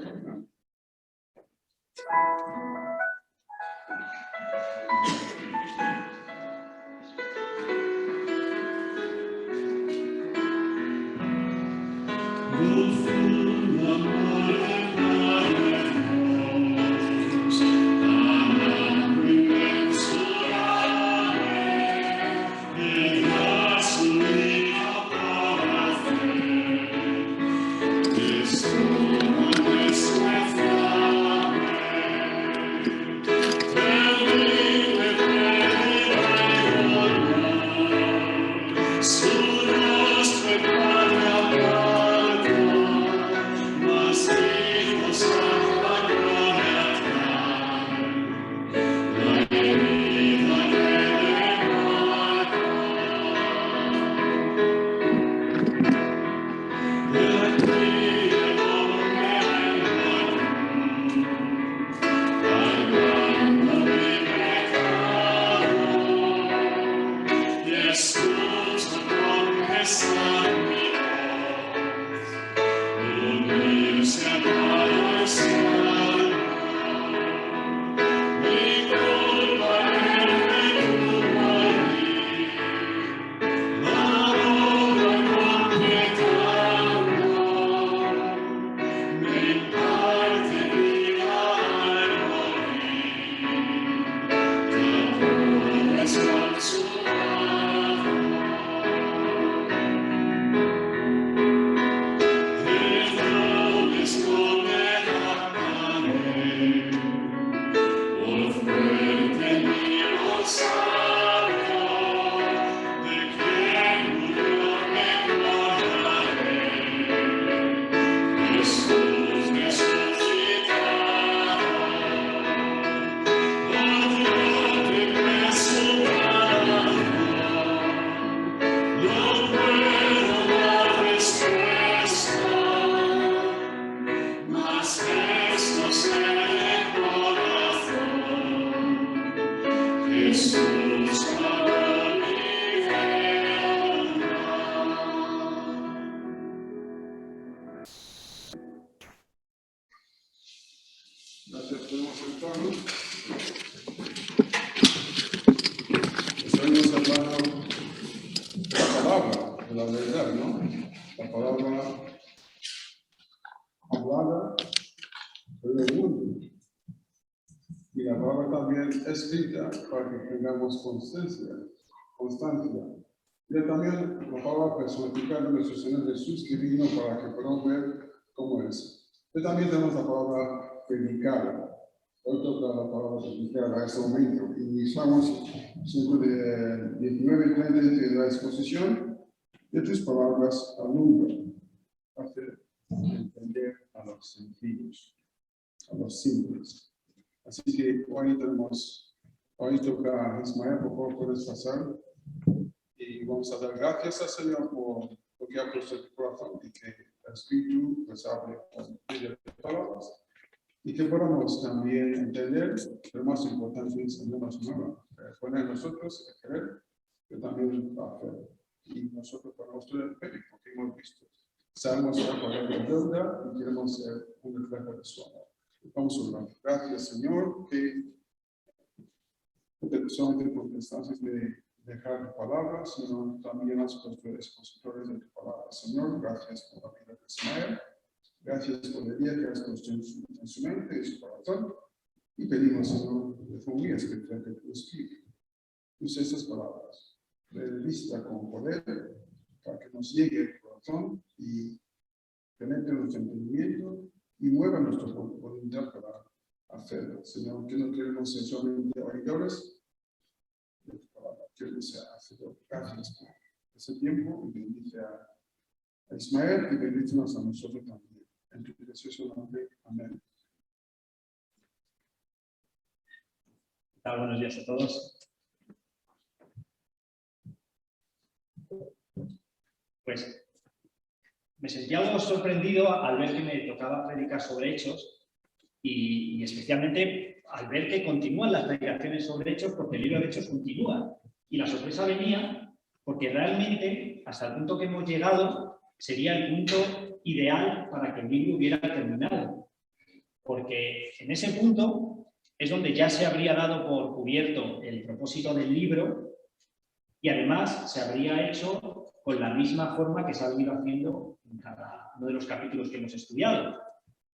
Gracias, podemos sentarnos. Estamos hablando de la palabra, de la verdad, ¿no? La palabra hablada por el mundo. Y la palabra también escrita para que tengamos constancia. Y también la palabra personificada de nuestro Señor Jesús que vino para que podamos ver cómo es. Y también tenemos la palabra predicada. Hoy toca la palabra predicada a este momento. Y estamos sobre 19 y 30 de la exposición de tus palabras alumbra. Hacer entender a los sencillos, a los simples. Así que hoy toca Ismael, por favor, puedes pasar. Y vamos a dar gracias al Señor por lo que ha puesto en tu corazón y que el Espíritu pues hable con ellas palabras. Y que podamos también entender, lo más importante es entendernos nueva, poner nosotros a creer, que también va a hacer. Y y nosotros pagamos todo el imperio, porque hemos visto, sabemos que pagar la deuda y queremos ser un reflejo de su amor. Vamos a orar. Gracias, Señor, que solamente por instancias de dejar palabras, sino también a los expositores de tu palabra. Señor, gracias por la vida de Ismael. Gracias por el día que has puesto en su mente y su corazón. Y pedimos, Señor, de tu muy especial de tu espíritu. Use estas palabras, revista con poder, para que nos llegue el corazón y penetre nuestro entendimiento y mueva nuestra voluntad para hacerlo. Señor, que no queremos ser solamente oidores de tu palabra, queremos ser hacedores. Gracias por ese tiempo y bendice a Ismael y bendícenos a nosotros también. En tu precioso nombre. Amén. Buenos días a todos. Pues me sentí algo sorprendido al ver que me tocaba predicar sobre hechos y especialmente al ver que continúan las predicaciones sobre hechos, porque el libro de hechos continúa. Y la sorpresa venía porque realmente, hasta el punto que hemos llegado, sería el punto ideal para que el libro hubiera terminado. Porque en ese punto es donde ya se habría dado por cubierto el propósito del libro y además se habría hecho con la misma forma que se ha venido haciendo en cada uno de los capítulos que hemos estudiado.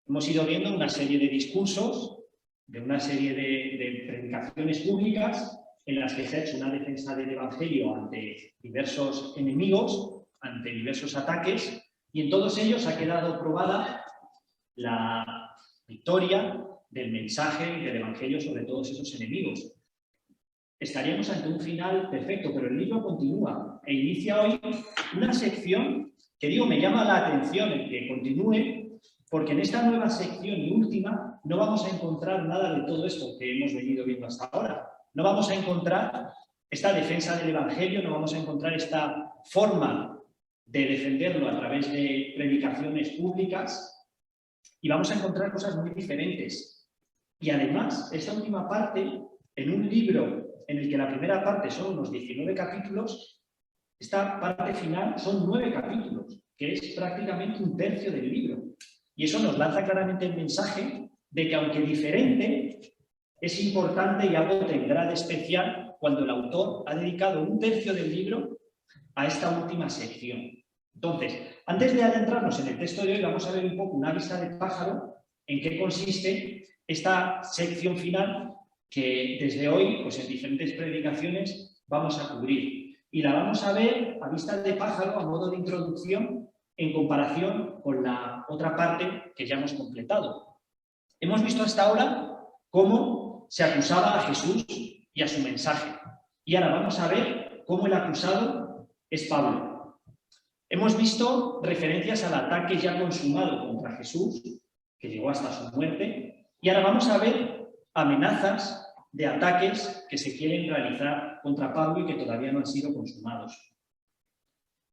Hemos ido viendo una serie de discursos, de una serie de predicaciones públicas en las que se ha hecho una defensa del Evangelio ante diversos enemigos, ante diversos ataques, y en todos ellos ha quedado probada la victoria del mensaje del Evangelio sobre todos esos enemigos. Estaríamos ante un final perfecto, pero el libro continúa e inicia hoy una sección que, digo, me llama la atención el que continúe, porque en esta nueva sección y última no vamos a encontrar nada de todo esto que hemos venido viendo hasta ahora. No vamos a encontrar esta defensa del Evangelio, no vamos a encontrar esta forma de defenderlo a través de predicaciones públicas y vamos a encontrar cosas muy diferentes. Y además, esta última parte, en un libro en el que la primera parte son unos 19 capítulos, esta parte final son 9 capítulos, que es prácticamente un tercio del libro. Y eso nos lanza claramente el mensaje de que, aunque diferente, es importante y algo tendrá de especial cuando el autor ha dedicado un tercio del libro a esta última sección. Entonces, antes de adentrarnos en el texto de hoy, vamos a ver un poco una vista de pájaro en qué consiste esta sección final que desde hoy, pues en diferentes predicaciones, vamos a cubrir. Y la vamos a ver a vista de pájaro, a modo de introducción, en comparación con la otra parte que ya hemos completado. Hemos visto hasta ahora cómo se acusaba a Jesús y a su mensaje. Y ahora vamos a ver cómo el acusado es Pablo. Hemos visto referencias al ataque ya consumado contra Jesús, que llegó hasta su muerte, y ahora vamos a ver amenazas de ataques que se quieren realizar contra Pablo y que todavía no han sido consumados.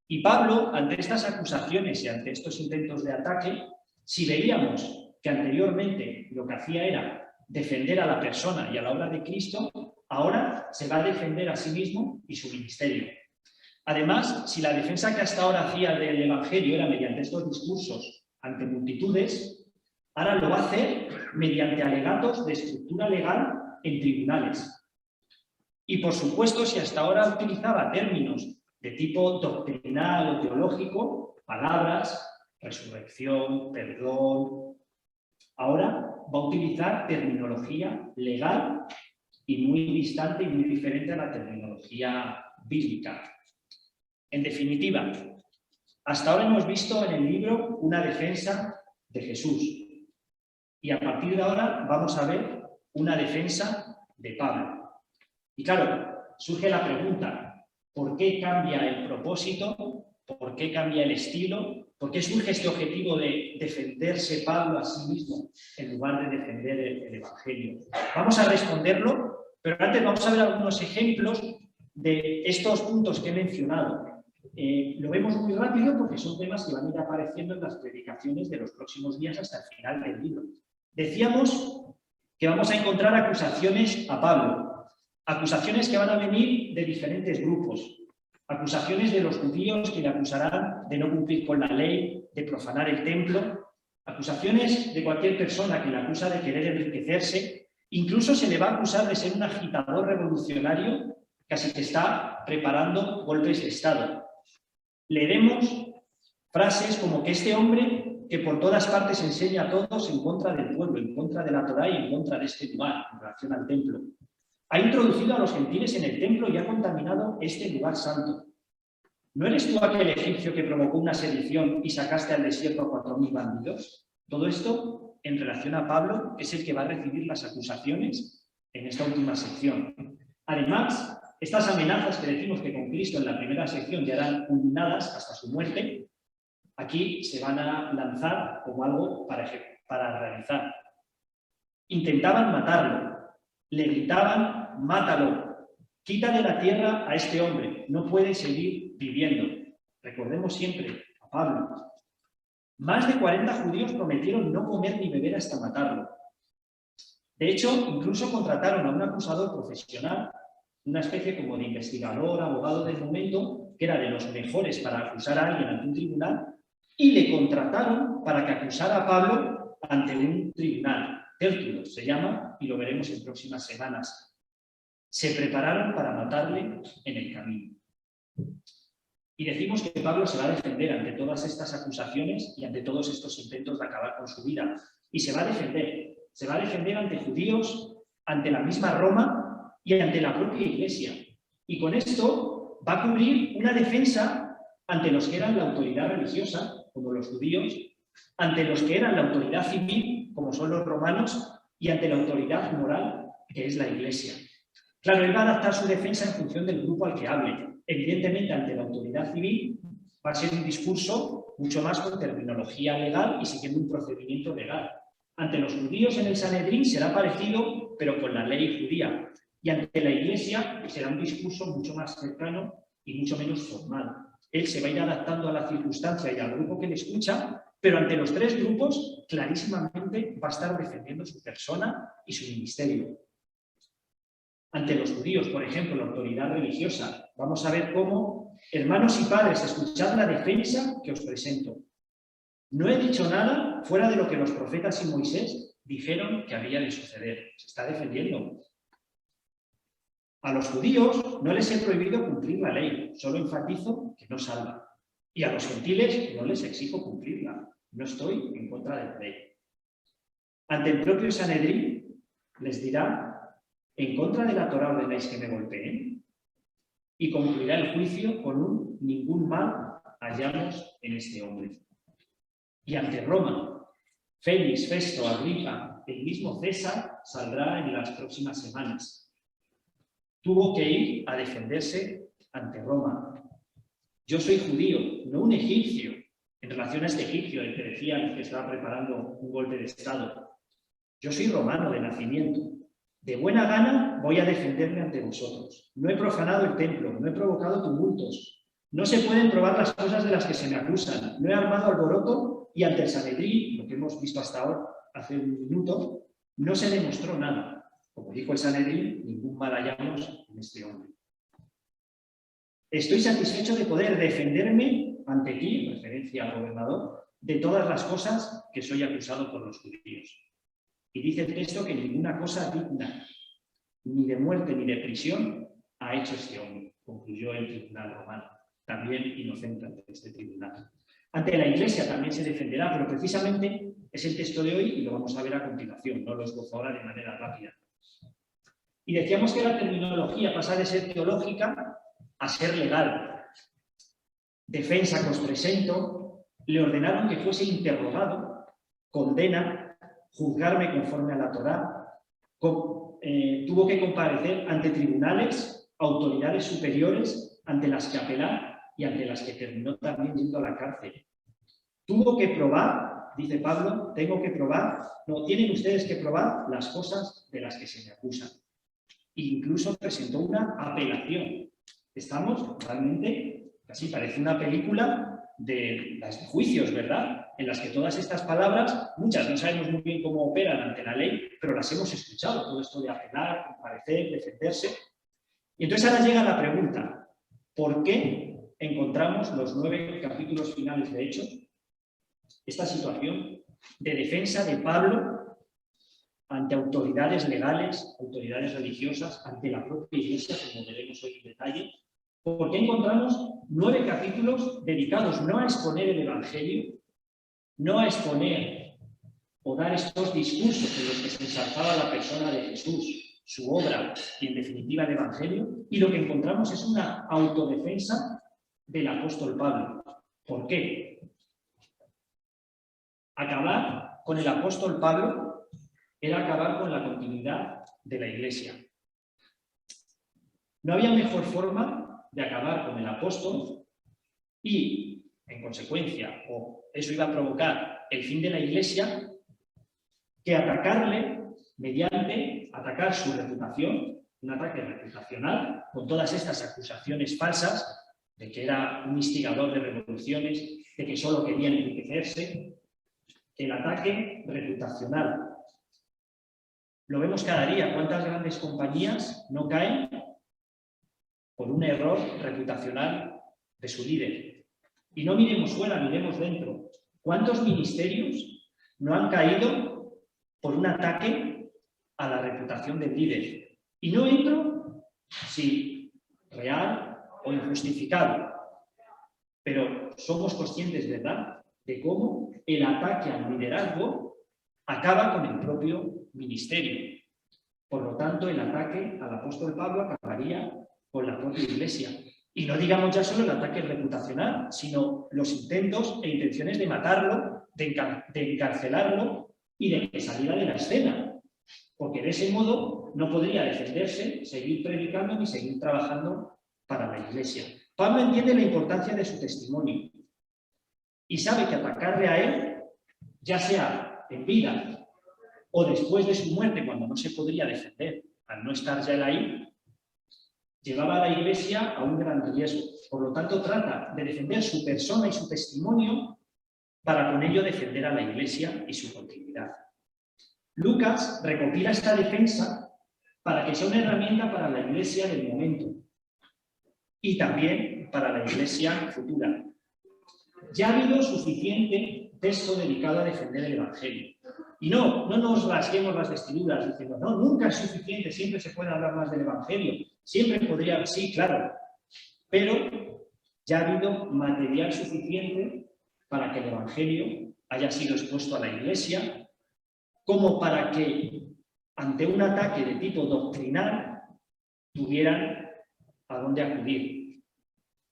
Y Pablo, ante estas acusaciones y ante estos intentos de ataque, si veíamos que anteriormente lo que hacía era defender a la persona y a la obra de Cristo, ahora se va a defender a sí mismo y su ministerio. Además, si la defensa que hasta ahora hacía del Evangelio era mediante estos discursos ante multitudes, ahora lo va a hacer mediante alegatos de estructura legal en tribunales. Y por supuesto, si hasta ahora utilizaba términos de tipo doctrinal o teológico, palabras, resurrección, perdón, ahora va a utilizar terminología legal y muy distante y muy diferente a la terminología bíblica. En definitiva, hasta ahora hemos visto en el libro una defensa de Jesús y a partir de ahora vamos a ver una defensa de Pablo. Y claro, surge la pregunta, ¿por qué cambia el propósito? ¿Por qué cambia el estilo? ¿Por qué surge este objetivo de defenderse Pablo a sí mismo en lugar de defender el Evangelio? Vamos a responderlo, pero antes vamos a ver algunos ejemplos de estos puntos que he mencionado. Lo vemos muy rápido porque son temas que van a ir apareciendo en las predicaciones de los próximos días hasta el final del libro. Decíamos que vamos a encontrar acusaciones a Pablo, acusaciones que van a venir de diferentes grupos. Acusaciones de los judíos que le acusarán de no cumplir con la ley, de profanar el templo. Acusaciones de cualquier persona que le acusa de querer enriquecerse. Incluso se le va a acusar de ser un agitador revolucionario, casi que está preparando golpes de Estado. Leeremos frases como que este hombre, que por todas partes enseña a todos en contra del pueblo, en contra de la Torá y en contra de este lugar, en relación al templo, ha introducido a los gentiles en el templo y ha contaminado este lugar santo. ¿No eres tú aquel egipcio que provocó una sedición y sacaste al desierto a 4.000 bandidos? Todo esto en relación a Pablo, que es el que va a recibir las acusaciones en esta última sección. Además, estas amenazas que decimos que con Cristo en la primera sección ya eran culminadas hasta su muerte, aquí se van a lanzar como algo para realizar. Intentaban matarlo. Le gritaban, mátalo, quita de la tierra a este hombre, no puede seguir viviendo. Recordemos siempre a Pablo. Más de 40 judíos prometieron no comer ni beber hasta matarlo. De hecho, incluso contrataron a un acusador profesional, una especie como de investigador, abogado del momento, que era de los mejores para acusar a alguien ante un tribunal, y le contrataron para que acusara a Pablo ante un tribunal. Tértulo se llama, y lo veremos en próximas semanas. Se prepararon para matarle en el camino. Y decimos que Pablo se va a defender ante todas estas acusaciones y ante todos estos intentos de acabar con su vida. Y se va a defender ante judíos, ante la misma Roma y ante la propia Iglesia. Y con esto va a cubrir una defensa ante los que eran la autoridad religiosa, como los judíos, ante los que eran la autoridad civil, como son los romanos, y ante la autoridad moral, que es la Iglesia. Claro, él va a adaptar su defensa en función del grupo al que hable. Evidentemente, ante la autoridad civil va a ser un discurso mucho más con terminología legal y siguiendo un procedimiento legal. Ante los judíos en el Sanedrín será parecido, pero con la ley judía. Y ante la Iglesia será un discurso mucho más cercano y mucho menos formal. Él se va a ir adaptando a la circunstancia y al grupo que le escucha, pero ante los tres grupos clarísimamente va a estar defendiendo su persona y su ministerio. Ante los judíos, por ejemplo, la autoridad religiosa, vamos a ver cómo, hermanos y padres, escuchad la defensa que os presento. No he dicho nada fuera de lo que los profetas y Moisés dijeron que había de suceder. Se está defendiendo. A los judíos no les he prohibido cumplir la ley, solo enfatizo que no salva. Y a los gentiles no les exijo cumplirla, no estoy en contra de la ley. Ante el propio Sanedrín les dirá: en contra de la Torá ordenáis que me golpeen, y concluirá el juicio con un ningún mal hallamos en este hombre. Y ante Roma, Félix, Festo, Agripa, el mismo César saldrá en las próximas semanas. Tuvo que ir a defenderse ante Roma. Yo soy judío, no un egipcio, en relación a este egipcio del que decían que estaba preparando un golpe de Estado. Yo soy romano de nacimiento. De buena gana voy a defenderme ante vosotros. No he profanado el templo, no he provocado tumultos. No se pueden probar las cosas de las que se me acusan. No he armado alboroto y ante el Sanedrín, lo que hemos visto hasta ahora, hace un minuto, no se demostró nada. Como dijo el Sanedrín, ningún mal hallamos en este hombre. Estoy satisfecho de poder defenderme ante ti, en referencia al gobernador, de todas las cosas que soy acusado por los judíos. Y dice el texto que ninguna cosa digna, ni de muerte ni de prisión, ha hecho este hombre, concluyó el tribunal romano, también inocente ante este tribunal. Ante la Iglesia también se defenderá, pero precisamente es el texto de hoy y lo vamos a ver a continuación, no lo esbozo ahora de manera rápida. Y decíamos que la terminología pasa de ser teológica a ser legal. Defensa que os presento, le ordenaron que fuese interrogado, condena, juzgarme conforme a la Torá, tuvo que comparecer ante tribunales, autoridades superiores, ante las que apelar y ante las que terminó también yendo a la cárcel. Tuvo que probar, dice Pablo, tienen ustedes que probar las cosas de las que se me acusan. Incluso presentó una apelación. Estamos realmente, casi parece una película de las juicios, ¿verdad? En las que todas estas palabras, muchas no sabemos muy bien cómo operan ante la ley, pero las hemos escuchado, todo esto de apelar, comparecer, defenderse. Y entonces ahora llega la pregunta: ¿Por qué encontramos los 9 capítulos finales de Hechos esta situación de defensa de Pablo ante autoridades legales, autoridades religiosas, ante la propia Iglesia, como veremos hoy en detalle? ¿Por qué encontramos 9 capítulos dedicados no a exponer el Evangelio, no a exponer o dar estos discursos en los que se ensalzaba la persona de Jesús, su obra y, en definitiva, el Evangelio? Y lo que encontramos es una autodefensa del apóstol Pablo. ¿Por qué? Acabar con el apóstol Pablo era acabar con la continuidad de la Iglesia. No había mejor forma de acabar con el apóstol y, en consecuencia, o eso iba a provocar el fin de la Iglesia, que atacarle mediante atacar su reputación, un ataque reputacional, con todas estas acusaciones falsas de que era un instigador de revoluciones, de que solo quería enriquecerse. El ataque reputacional. Lo vemos cada día. ¿Cuántas grandes compañías no caen por un error reputacional de su líder? Y no miremos fuera, miremos dentro. ¿Cuántos ministerios no han caído por un ataque a la reputación del líder? Y no entro si real o injustificado, pero somos conscientes, ¿verdad?, de cómo el ataque al liderazgo acaba con el propio ministerio. Por lo tanto, el ataque al apóstol Pablo acabaría con la propia Iglesia. Y no digamos ya solo el ataque reputacional, sino los intentos e intenciones de matarlo, de encarcelarlo y de que saliera de la escena. Porque de ese modo no podría defenderse, seguir predicando ni seguir trabajando para la Iglesia. Pablo entiende la importancia de su testimonio y sabe que atacarle a él, ya sea en vida o después de su muerte, cuando no se podría defender, al no estar ya él ahí, llevaba a la Iglesia a un gran riesgo. Por lo tanto, trata de defender su persona y su testimonio para con ello defender a la Iglesia y su continuidad. Lucas recopila esta defensa para que sea una herramienta para la Iglesia del momento y también para la Iglesia futura. Ya ha habido suficiente texto dedicado a defender el Evangelio. Y no nos rasguemos las vestiduras diciendo, no, nunca es suficiente, siempre se puede hablar más del Evangelio. Siempre podría, sí, claro, pero ya ha habido material suficiente para que el Evangelio haya sido expuesto a la Iglesia, como para que, ante un ataque de tipo doctrinal, tuvieran a dónde acudir.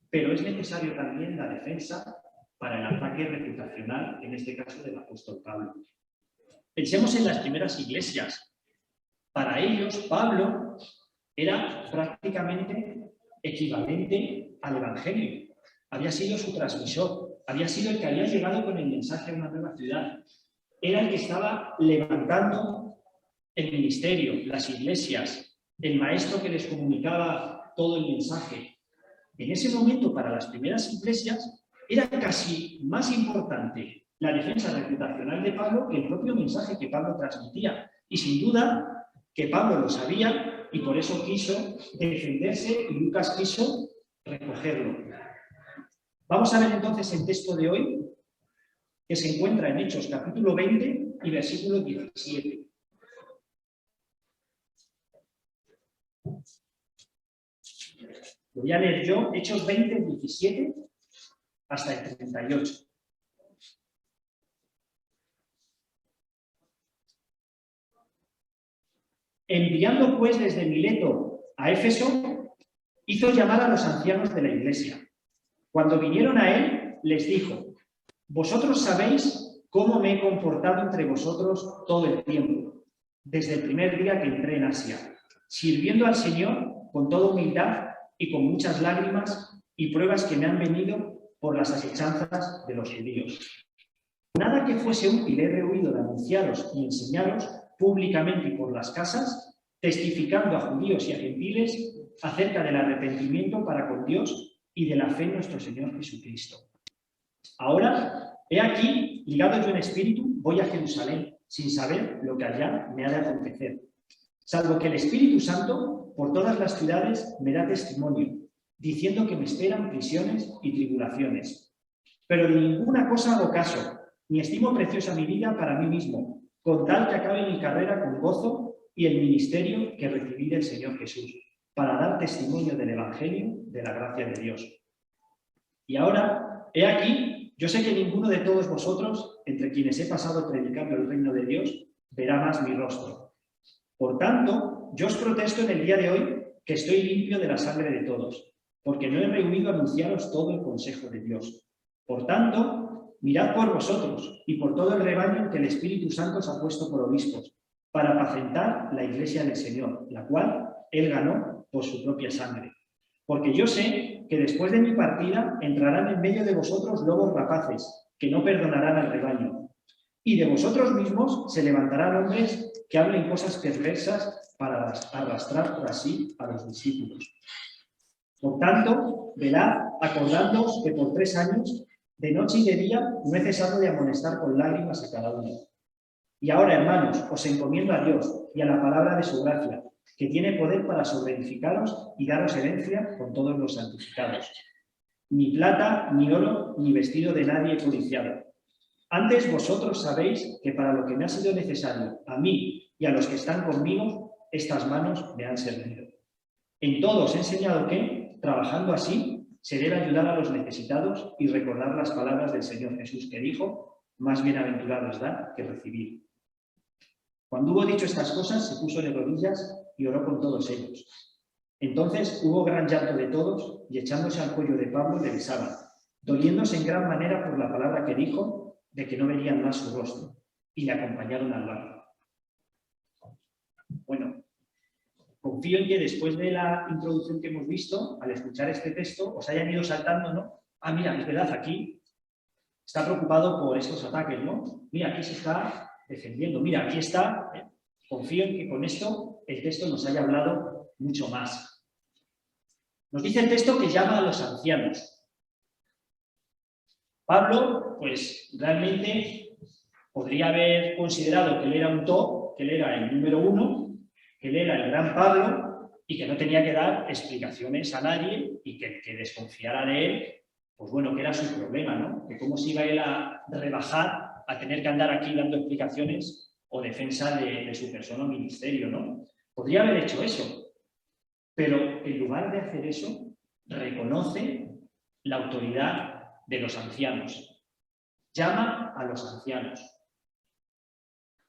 Pero es necesario también la defensa para el ataque reputacional, en este caso del apóstol Pablo. Pensemos en las primeras iglesias. Para ellos, Pablo era prácticamente equivalente al Evangelio. Había sido su transmisor, había sido el que había llegado con el mensaje a una nueva ciudad. Era el que estaba levantando el ministerio, las iglesias, el maestro que les comunicaba todo el mensaje. En ese momento, para las primeras iglesias, era casi más importante la defensa reputacional de Pablo que el propio mensaje que Pablo transmitía. Y sin duda que Pablo lo sabía y por eso quiso defenderse y Lucas quiso recogerlo. Vamos a ver entonces el texto de hoy, que se encuentra en Hechos capítulo 20 y versículo 17. Voy a leer yo Hechos 20, 17 hasta el 38. Enviando pues desde Mileto a Éfeso, hizo llamar a los ancianos de la iglesia. Cuando vinieron a él, les dijo: vosotros sabéis cómo me he comportado entre vosotros todo el tiempo, desde el primer día que entré en Asia, sirviendo al Señor con toda humildad y con muchas lágrimas y pruebas que me han venido por las asechanzas de los judíos. Nada que fuese útil he rehuido de anunciaros y enseñaros públicamente y por las casas, testificando a judíos y a gentiles acerca del arrepentimiento para con Dios y de la fe en nuestro Señor Jesucristo. Ahora, he aquí, ligado yo en espíritu, voy a Jerusalén, sin saber lo que allá me ha de acontecer, salvo que el Espíritu Santo por todas las ciudades me da testimonio, diciendo que me esperan prisiones y tribulaciones. Pero de ninguna cosa hago caso, ni estimo preciosa mi vida para mí mismo, con tal que acabe mi carrera con gozo y el ministerio que recibí del Señor Jesús, para dar testimonio del Evangelio de la gracia de Dios. Y ahora, he aquí, yo sé que ninguno de todos vosotros, entre quienes he pasado predicando el reino de Dios, verá más mi rostro. Por tanto, yo os protesto en el día de hoy que estoy limpio de la sangre de todos, porque no he rehuido anunciaros todo el consejo de Dios. Por tanto, mirad por vosotros y por todo el rebaño que el Espíritu Santo os ha puesto por obispos, para apacentar la iglesia del Señor, la cual él ganó por su propia sangre. Porque yo sé que después de mi partida entrarán en medio de vosotros lobos rapaces, que no perdonarán al rebaño. Y de vosotros mismos se levantarán hombres que hablen cosas perversas para arrastrar tras sí a los discípulos. Por tanto, velad, acordándoos que por 3 años, de noche y de día, no he cesado de amonestar con lágrimas a cada uno. Y ahora, hermanos, os encomiendo a Dios y a la palabra de su gracia, que tiene poder para sobreedificaros y daros herencia con todos los santificados. Ni plata, ni oro, ni vestido de nadie he codiciado. Antes vosotros sabéis que para lo que me ha sido necesario, a mí y a los que están conmigo, estas manos me han servido. En todo os he enseñado que, trabajando así, se debe ayudar a los necesitados y recordar las palabras del Señor Jesús que dijo, más bienaventurado es dar que recibir. Cuando hubo dicho estas cosas, se puso de rodillas y oró con todos ellos. Entonces hubo gran llanto de todos y echándose al cuello de Pablo le besaban, doliéndose en gran manera por la palabra que dijo de que no verían más su rostro, y le acompañaron al barco. Bueno, confío en que después de la introducción que hemos visto, al escuchar este texto, os hayan ido saltando, ¿no? Ah, mira, es verdad, aquí está preocupado por estos ataques, ¿no? Mira, aquí se está defendiendo, mira, aquí está. Confío en que con esto el texto nos haya hablado mucho más. Nos dice el texto que llama a los ancianos. Pablo, pues realmente podría haber considerado que él era un top, que él era el número 1, que él era el gran Pablo y que no tenía que dar explicaciones a nadie y que desconfiara de él, pues bueno, que era su problema, ¿no? Que cómo se iba él a rebajar a tener que andar aquí dando explicaciones o defensa de su persona o ministerio, ¿no? Podría haber hecho eso, pero en lugar de hacer eso, reconoce la autoridad de los ancianos. Llama a los ancianos.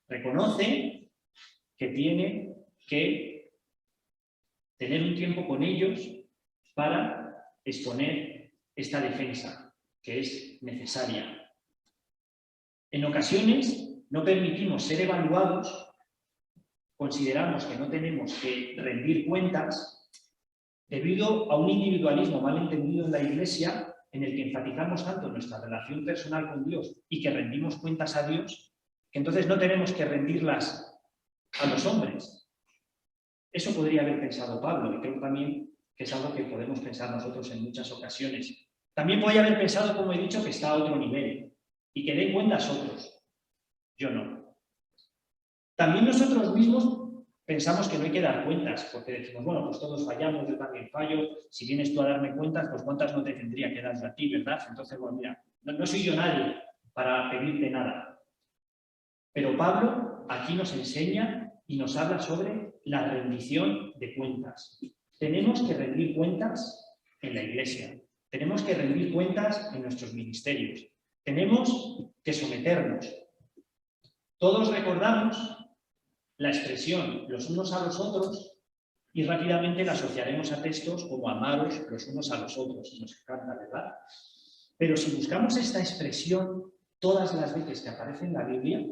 Reconoce que tiene que tener un tiempo con ellos para exponer esta defensa que es necesaria. En ocasiones no permitimos ser evaluados, consideramos que no tenemos que rendir cuentas debido a un individualismo mal entendido en la Iglesia en el que enfatizamos tanto nuestra relación personal con Dios y que rendimos cuentas a Dios, que entonces no tenemos que rendirlas a los hombres. Eso podría haber pensado Pablo y creo también que es algo que podemos pensar nosotros en muchas ocasiones. También podría haber pensado, como he dicho, que está a otro nivel y que den cuentas otros. Yo no. También nosotros mismos pensamos que no hay que dar cuentas, porque decimos, bueno, pues todos fallamos, yo también fallo, si vienes tú a darme cuentas, pues cuántas no te tendría que dar a ti, ¿verdad? Entonces, bueno, mira, no soy yo nadie para pedirte nada. Pero Pablo aquí nos enseña y nos habla sobre la rendición de cuentas. Tenemos que rendir cuentas en la Iglesia, tenemos que rendir cuentas en nuestros ministerios, tenemos que someternos. Todos recordamos la expresión los unos a los otros y rápidamente la asociaremos a textos como amaros los unos a los otros. Nos encanta, ¿verdad? Pero si buscamos esta expresión todas las veces que aparece en la Biblia,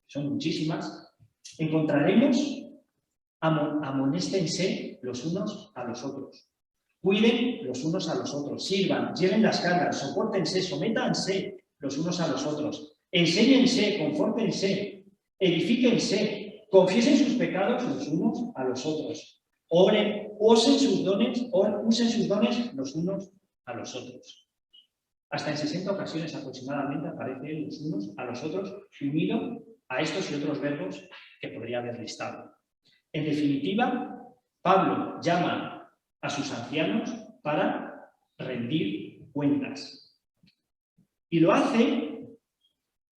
son muchísimas, encontraremos amonéstense los unos a los otros, cuiden los unos a los otros, sirvan, lleven las cargas, sopórtense, sométanse los unos a los otros, enséñense, confórtense, edifíquense, confiesen sus pecados los unos a los otros, oren, usen sus dones los unos a los otros. Hasta en 60 ocasiones aproximadamente aparece los unos a los otros, unido a estos y otros verbos que podría haber listado. En definitiva, Pablo llama a sus ancianos para rendir cuentas. Y lo hace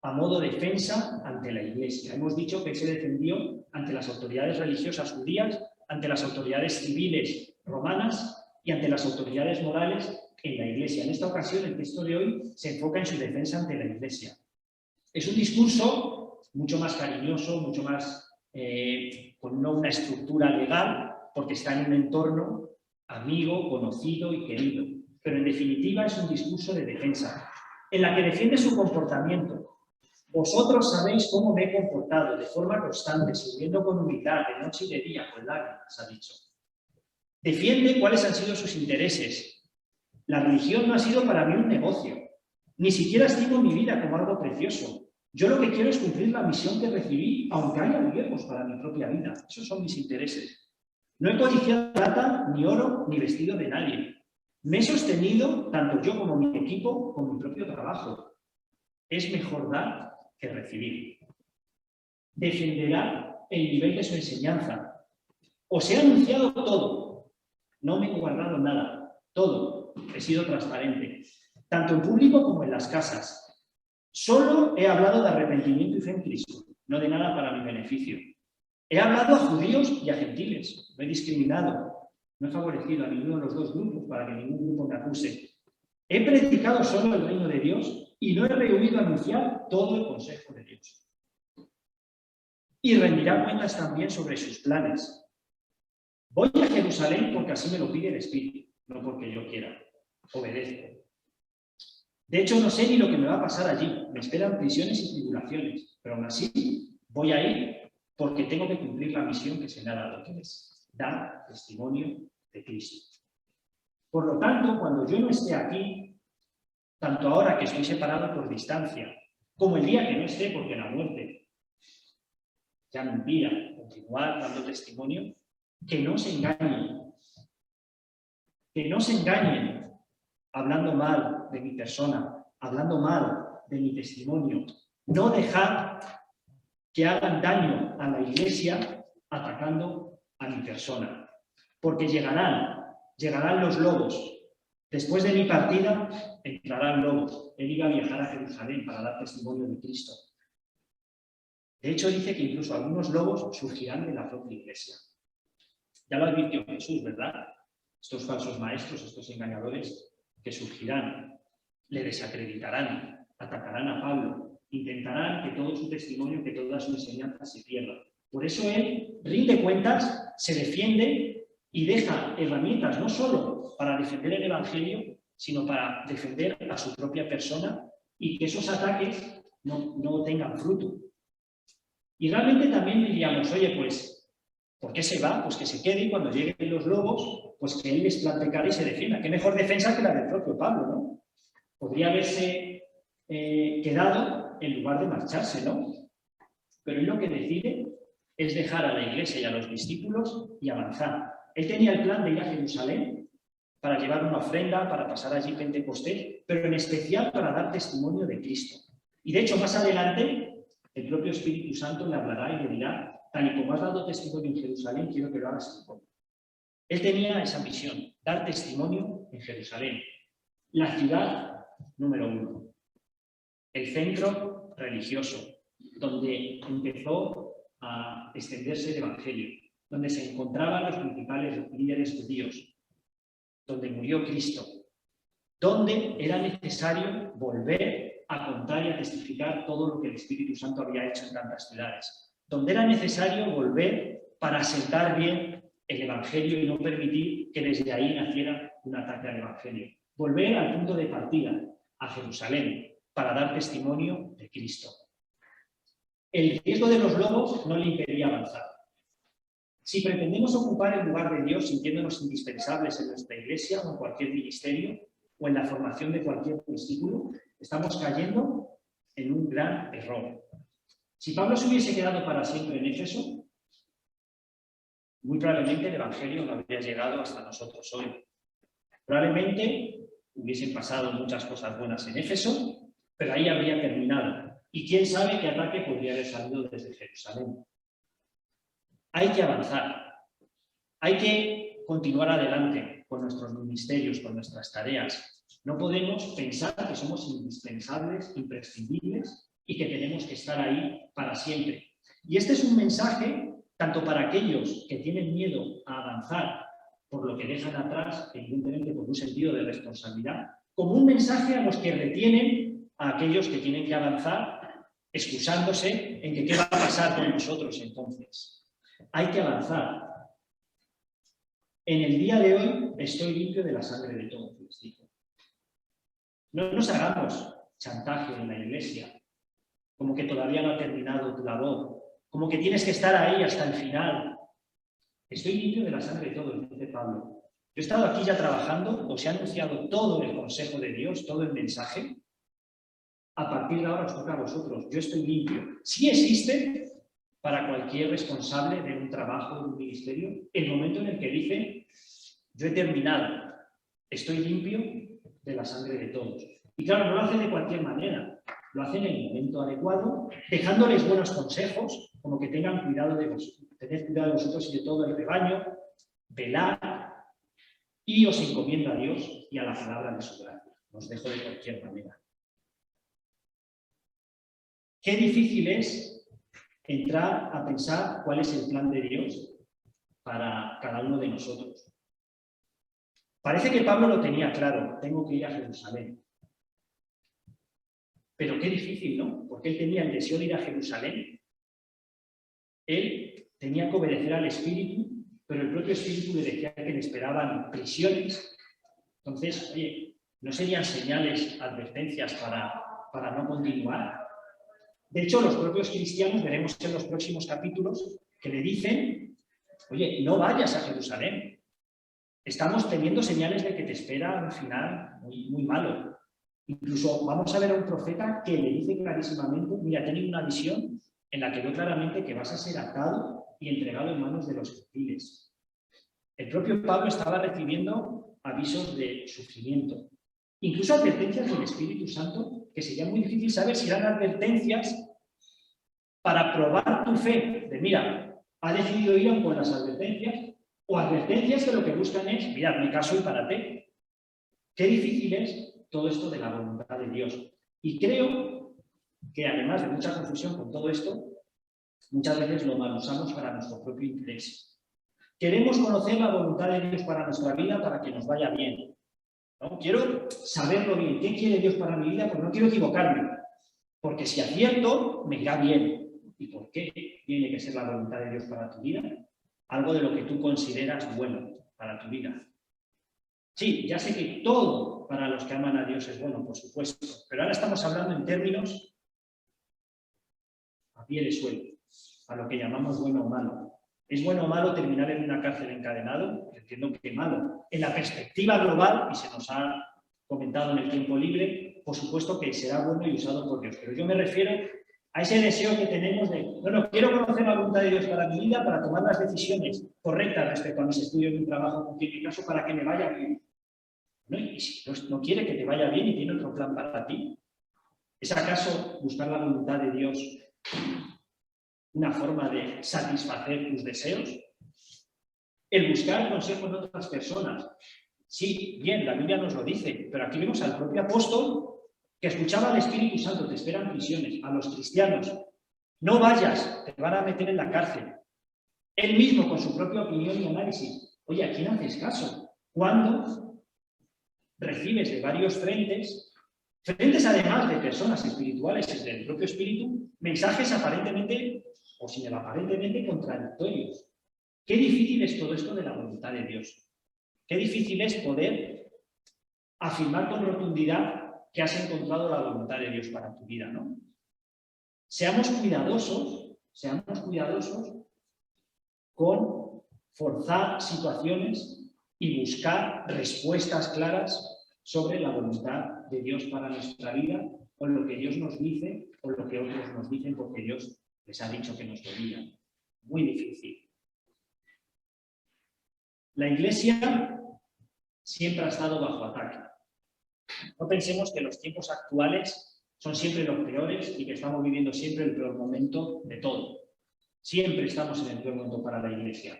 a modo de defensa ante la Iglesia. Hemos dicho que él se defendió ante las autoridades religiosas judías, ante las autoridades civiles romanas y ante las autoridades morales en la Iglesia. En esta ocasión, el texto de hoy se enfoca en su defensa ante la Iglesia. Es un discurso mucho más cariñoso, mucho más con no una estructura legal, porque está en un entorno amigo, conocido y querido. Pero en definitiva es un discurso de defensa, en la que defiende su comportamiento. Vosotros sabéis cómo me he comportado de forma constante, sirviendo con humildad, de noche y de día, con lágrimas, ha dicho. Defiende cuáles han sido sus intereses. La religión no ha sido para mí un negocio. Ni siquiera estimo mi vida como algo precioso. Yo lo que quiero es cumplir la misión que recibí, aunque haya riesgos para mi propia vida. Esos son mis intereses. No he codiciado plata, ni oro, ni vestido de nadie. Me he sostenido, tanto yo como mi equipo, con mi propio trabajo. Es mejor dar que recibir. Defenderá el nivel de su enseñanza. Os he anunciado todo. No me he guardado nada. Todo. He sido transparente. Tanto en público como en las casas. Solo he hablado de arrepentimiento y fe en Cristo, no de nada para mi beneficio. He hablado a judíos y a gentiles, no he discriminado, no he favorecido a ninguno de los dos grupos para que ningún grupo me acuse. He predicado solo el reino de Dios y no he rehuido anunciar todo el consejo de Dios. Y rendirá cuentas también sobre sus planes. Voy a Jerusalén porque así me lo pide el Espíritu, no porque yo quiera. Obedezco. De hecho, no sé ni lo que me va a pasar allí. Me esperan prisiones y tribulaciones, pero aún así voy a ir porque tengo que cumplir la misión que se me ha dado, que es dar testimonio de Cristo. Por lo tanto, cuando yo no esté aquí, tanto ahora que estoy separado por distancia, como el día que no esté porque la muerte ya me impida continuar dando testimonio, que no se engañen. Que no se engañen hablando mal de mi persona, hablando mal de mi testimonio. No dejar que hagan daño a la Iglesia atacando a mi persona. Porque llegarán los lobos. Después de mi partida, entrarán lobos. Él iba a viajar a Jerusalén para dar testimonio de Cristo. De hecho, dice que incluso algunos lobos surgirán de la propia Iglesia. Ya lo advirtió Jesús, ¿verdad? Estos falsos maestros, estos engañadores, que surgirán, le desacreditarán, atacarán a Pablo, intentarán que todo su testimonio, que toda su enseñanza se pierda. Por eso él rinde cuentas, se defiende y deja herramientas no solo para defender el Evangelio, sino para defender a su propia persona y que esos ataques no tengan fruto. Y realmente también diríamos, oye, pues, ¿por qué se va? Pues que se quede y cuando lleguen los lobos, pues que él les plante cara y se defienda. Qué mejor defensa que la del propio Pablo, ¿no? Podría haberse quedado en lugar de marcharse, ¿no? Pero él lo que decide es dejar a la Iglesia y a los discípulos y avanzar. Él tenía el plan de ir a Jerusalén para llevar una ofrenda, para pasar allí Pentecostés, pero en especial para dar testimonio de Cristo. Y de hecho, más adelante, el propio Espíritu Santo le hablará y le dirá, tal y como has dado testimonio en Jerusalén, quiero que lo hagas en Roma. Él tenía esa misión, dar testimonio en Jerusalén, la ciudad número 1, el centro religioso, donde empezó a extenderse el Evangelio, donde se encontraban los principales líderes judíos, donde murió Cristo, donde era necesario volver a contar y a testificar todo lo que el Espíritu Santo había hecho en tantas ciudades, donde era necesario volver para asentar bien el Evangelio y no permitir que desde ahí naciera un ataque al Evangelio. Volver al punto de partida, a Jerusalén, para dar testimonio de Cristo. El riesgo de los lobos no le impedía avanzar. Si pretendemos ocupar el lugar de Dios sintiéndonos indispensables en nuestra iglesia o en cualquier ministerio o en la formación de cualquier discípulo, estamos cayendo en un gran error. Si Pablo se hubiese quedado para siempre en Éfeso, muy probablemente el Evangelio no habría llegado hasta nosotros hoy. Probablemente hubiesen pasado muchas cosas buenas en Éfeso, pero ahí habría terminado. Y quién sabe qué ataque podría haber salido desde Jerusalén. Hay que avanzar. Hay que continuar adelante con nuestros ministerios, con nuestras tareas. No podemos pensar que somos indispensables, imprescindibles y que tenemos que estar ahí para siempre. Y este es un mensaje tanto para aquellos que tienen miedo a avanzar por lo que dejan atrás, evidentemente por un sentido de responsabilidad, como un mensaje a los que retienen a aquellos que tienen que avanzar, excusándose en que qué va a pasar con nosotros entonces. Hay que avanzar. En el día de hoy estoy limpio de la sangre de todos, les digo. No nos hagamos chantaje en la iglesia, como que todavía no ha terminado tu labor, como que tienes que estar ahí hasta el final. Estoy limpio de la sangre de todos, dice Pablo. Yo he estado aquí ya trabajando, os he anunciado todo el consejo de Dios, todo el mensaje. A partir de ahora os toca a vosotros. Yo estoy limpio. Sí existe para cualquier responsable de un trabajo, de un ministerio, el momento en el que dice, yo he terminado, estoy limpio de la sangre de todos. Y claro, no lo hacen de cualquier manera, lo hacen en el momento adecuado, dejándoles buenos consejos, como que tengan cuidado de vosotros, tened cuidado de vosotros y de todo el rebaño, velad, y os encomiendo a Dios y a la palabra de su gracia. No os dejo de cualquier manera. Qué difícil es entrar a pensar cuál es el plan de Dios para cada uno de nosotros. Parece que Pablo lo tenía claro, tengo que ir a Jerusalén. Pero qué difícil, ¿no? Porque él tenía el deseo de ir a Jerusalén. Él tenía que obedecer al Espíritu, pero el propio Espíritu le decía que le esperaban prisiones. Entonces, oye, ¿no serían señales, advertencias para no continuar? De hecho, los propios cristianos, veremos en los próximos capítulos, que le dicen, oye, no vayas a Jerusalén. Estamos teniendo señales de que te espera un final muy, muy malo. Incluso vamos a ver a un profeta que le dice clarísimamente, mira, he tenido una visión en la que veo claramente que vas a ser atado y entregado en manos de los gentiles. El propio Pablo estaba recibiendo avisos de sufrimiento, incluso advertencias del Espíritu Santo, que sería muy difícil saber si eran advertencias para probar tu fe, de mira, ha decidido ir con las advertencias, o advertencias que lo que buscan es, mira, mi caso y párate. Qué difícil es todo esto de la voluntad de Dios. Y creo que además de mucha confusión con todo esto, muchas veces lo mal usamos para nuestro propio interés. Queremos conocer la voluntad de Dios para nuestra vida para que nos vaya bien. ¿No? Quiero saberlo bien. ¿Qué quiere Dios para mi vida? Porque no quiero equivocarme. Porque si acierto, me irá bien. ¿Y por qué tiene que ser la voluntad de Dios para tu vida? Algo de lo que tú consideras bueno para tu vida. Sí, ya sé que todo para los que aman a Dios es bueno, por supuesto. Pero ahora estamos hablando en términos a pie de suelo, a lo que llamamos bueno o malo. ¿Es bueno o malo terminar en una cárcel encadenado? Entiendo que malo. En la perspectiva global, y se nos ha comentado en el tiempo libre, por supuesto que será bueno y usado por Dios. Pero yo me refiero a ese deseo que tenemos de, bueno, quiero conocer la voluntad de Dios para mi vida, para tomar las decisiones correctas respecto a mis estudios y mi trabajo, en mi caso, para que me vaya bien. ¿No? Y si Dios no quiere que te vaya bien y tiene otro plan para ti, ¿es acaso buscar la voluntad de Dios una forma de satisfacer tus deseos? El buscar consejo en otras personas. Sí, bien, la Biblia nos lo dice, pero aquí vemos al propio apóstol que escuchaba al Espíritu Santo, te esperan prisiones, a los cristianos. No vayas, te van a meter en la cárcel. Él mismo, con su propia opinión y análisis. Oye, ¿a quién haces caso? ¿Cuándo recibes de varios frentes además de personas espirituales, desde el propio Espíritu, mensajes aparentemente, o sin el aparentemente, contradictorios? Qué difícil es todo esto de la voluntad de Dios. Qué difícil es poder afirmar con rotundidad que has encontrado la voluntad de Dios para tu vida, ¿no? Seamos cuidadosos con forzar situaciones y buscar respuestas claras sobre la voluntad de Dios para nuestra vida, o lo que Dios nos dice, o lo que otros nos dicen porque Dios les ha dicho que nos lo digan. Muy difícil. La Iglesia siempre ha estado bajo ataque. No pensemos que los tiempos actuales son siempre los peores y que estamos viviendo siempre el peor momento de todo. Siempre estamos en el peor momento para la Iglesia.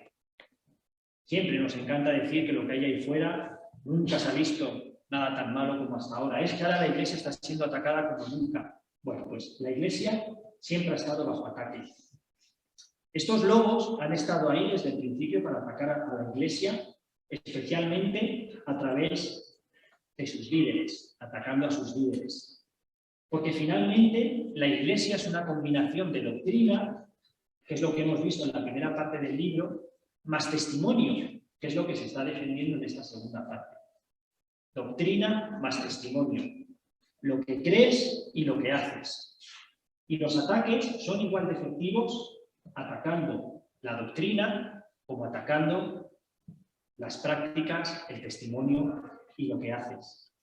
Siempre nos encanta decir que lo que hay ahí fuera nunca se ha visto nada tan malo como hasta ahora. Es que ahora la Iglesia está siendo atacada como nunca. Bueno, pues la Iglesia siempre ha estado bajo ataque. Estos lobos han estado ahí desde el principio para atacar a la Iglesia, especialmente a través de sus líderes, atacando a sus líderes. Porque finalmente la Iglesia es una combinación de doctrina, que es lo que hemos visto en la primera parte del libro, más testimonio, que es lo que se está defendiendo en esta segunda parte. Doctrina más testimonio. Lo que crees y lo que haces. Y los ataques son igual de efectivos atacando la doctrina como atacando las prácticas, el testimonio y lo que haces.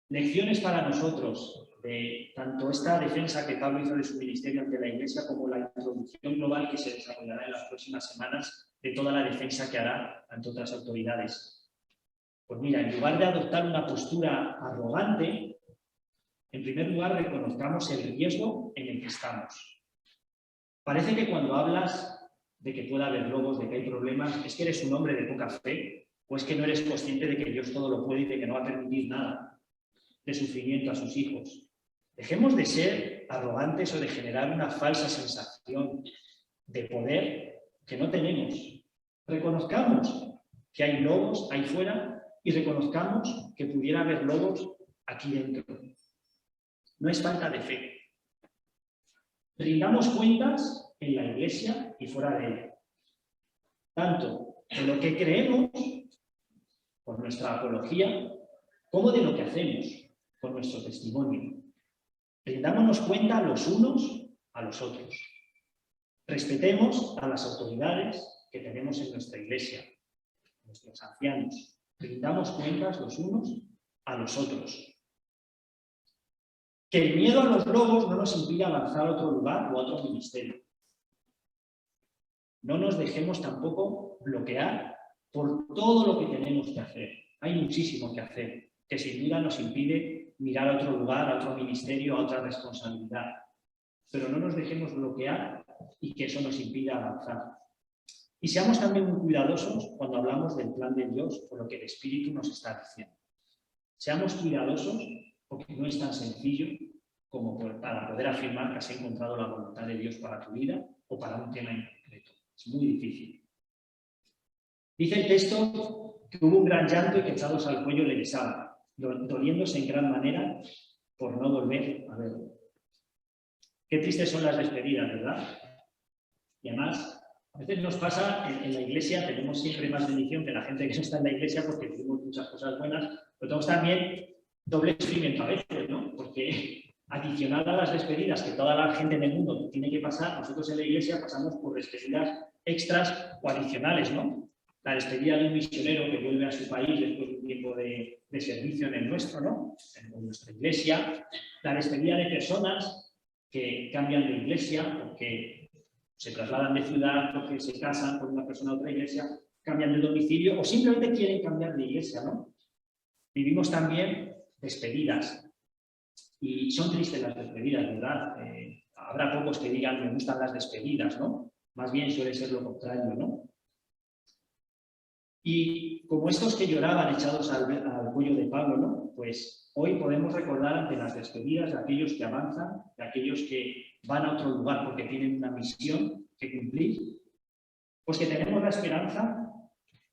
Lecciones para nosotros de tanto esta defensa que Pablo hizo de su ministerio ante la Iglesia como la introducción global que se desarrollará en las próximas semanas de toda la defensa que hará ante otras autoridades. Pues mira, en lugar de adoptar una postura arrogante, en primer lugar reconozcamos el riesgo en el que estamos. Parece que cuando hablas de que pueda haber lobos, de que hay problemas, es que eres un hombre de poca fe, o es que no eres consciente de que Dios todo lo puede y de que no va a permitir nada de sufrimiento a sus hijos. Dejemos de ser arrogantes o de generar una falsa sensación de poder que no tenemos. Reconozcamos que hay lobos ahí fuera y reconozcamos que pudiera haber lobos aquí dentro. No es falta de fe. Rindamos cuentas en la Iglesia y fuera de ella. Tanto de lo que creemos, por nuestra apología, como de lo que hacemos, por nuestro testimonio. Rindámonos cuenta los unos a los otros. Respetemos a las autoridades que tenemos en nuestra Iglesia, nuestros ancianos. Rindamos cuentas los unos a los otros. Que el miedo a los lobos no nos impida avanzar a otro lugar o a otro ministerio. No nos dejemos tampoco bloquear por todo lo que tenemos que hacer. Hay muchísimo que hacer, que sin duda nos impide mirar a otro lugar, a otro ministerio, a otra responsabilidad. Pero no nos dejemos bloquear y que eso nos impida avanzar. Y seamos también muy cuidadosos cuando hablamos del plan de Dios o lo que el Espíritu nos está diciendo. Seamos cuidadosos porque no es tan sencillo como para poder afirmar que has encontrado la voluntad de Dios para tu vida o para un tema en concreto. Es muy difícil. Dice el texto que hubo un gran llanto y que echados al cuello le besaban, doliéndose en gran manera por no volver a verlo. Qué tristes son las despedidas, ¿verdad? Y además, a veces nos pasa en la Iglesia, tenemos siempre más bendición que la gente que no está en la Iglesia porque tenemos muchas cosas buenas, pero tenemos también doble sufrimiento a veces, ¿no? Porque adicional a las despedidas que toda la gente en el mundo tiene que pasar, nosotros en la Iglesia pasamos por despedidas extras o adicionales, ¿no? La despedida de un misionero que vuelve a su país después de un tiempo de servicio en el nuestro, ¿no? En nuestra Iglesia. La despedida de personas que cambian de iglesia porque se trasladan de ciudad, porque se casan con una persona de otra iglesia, cambian de domicilio o simplemente quieren cambiar de iglesia, ¿no? Vivimos también despedidas. Y son tristes las despedidas, ¿verdad? Habrá pocos que digan me gustan las despedidas, ¿no? Más bien suele ser lo contrario, ¿no? Y como estos que lloraban echados al cuello de Pablo, ¿no? Pues hoy podemos recordar ante las despedidas de aquellos que avanzan, de aquellos que van a otro lugar porque tienen una misión que cumplir, pues que tenemos la esperanza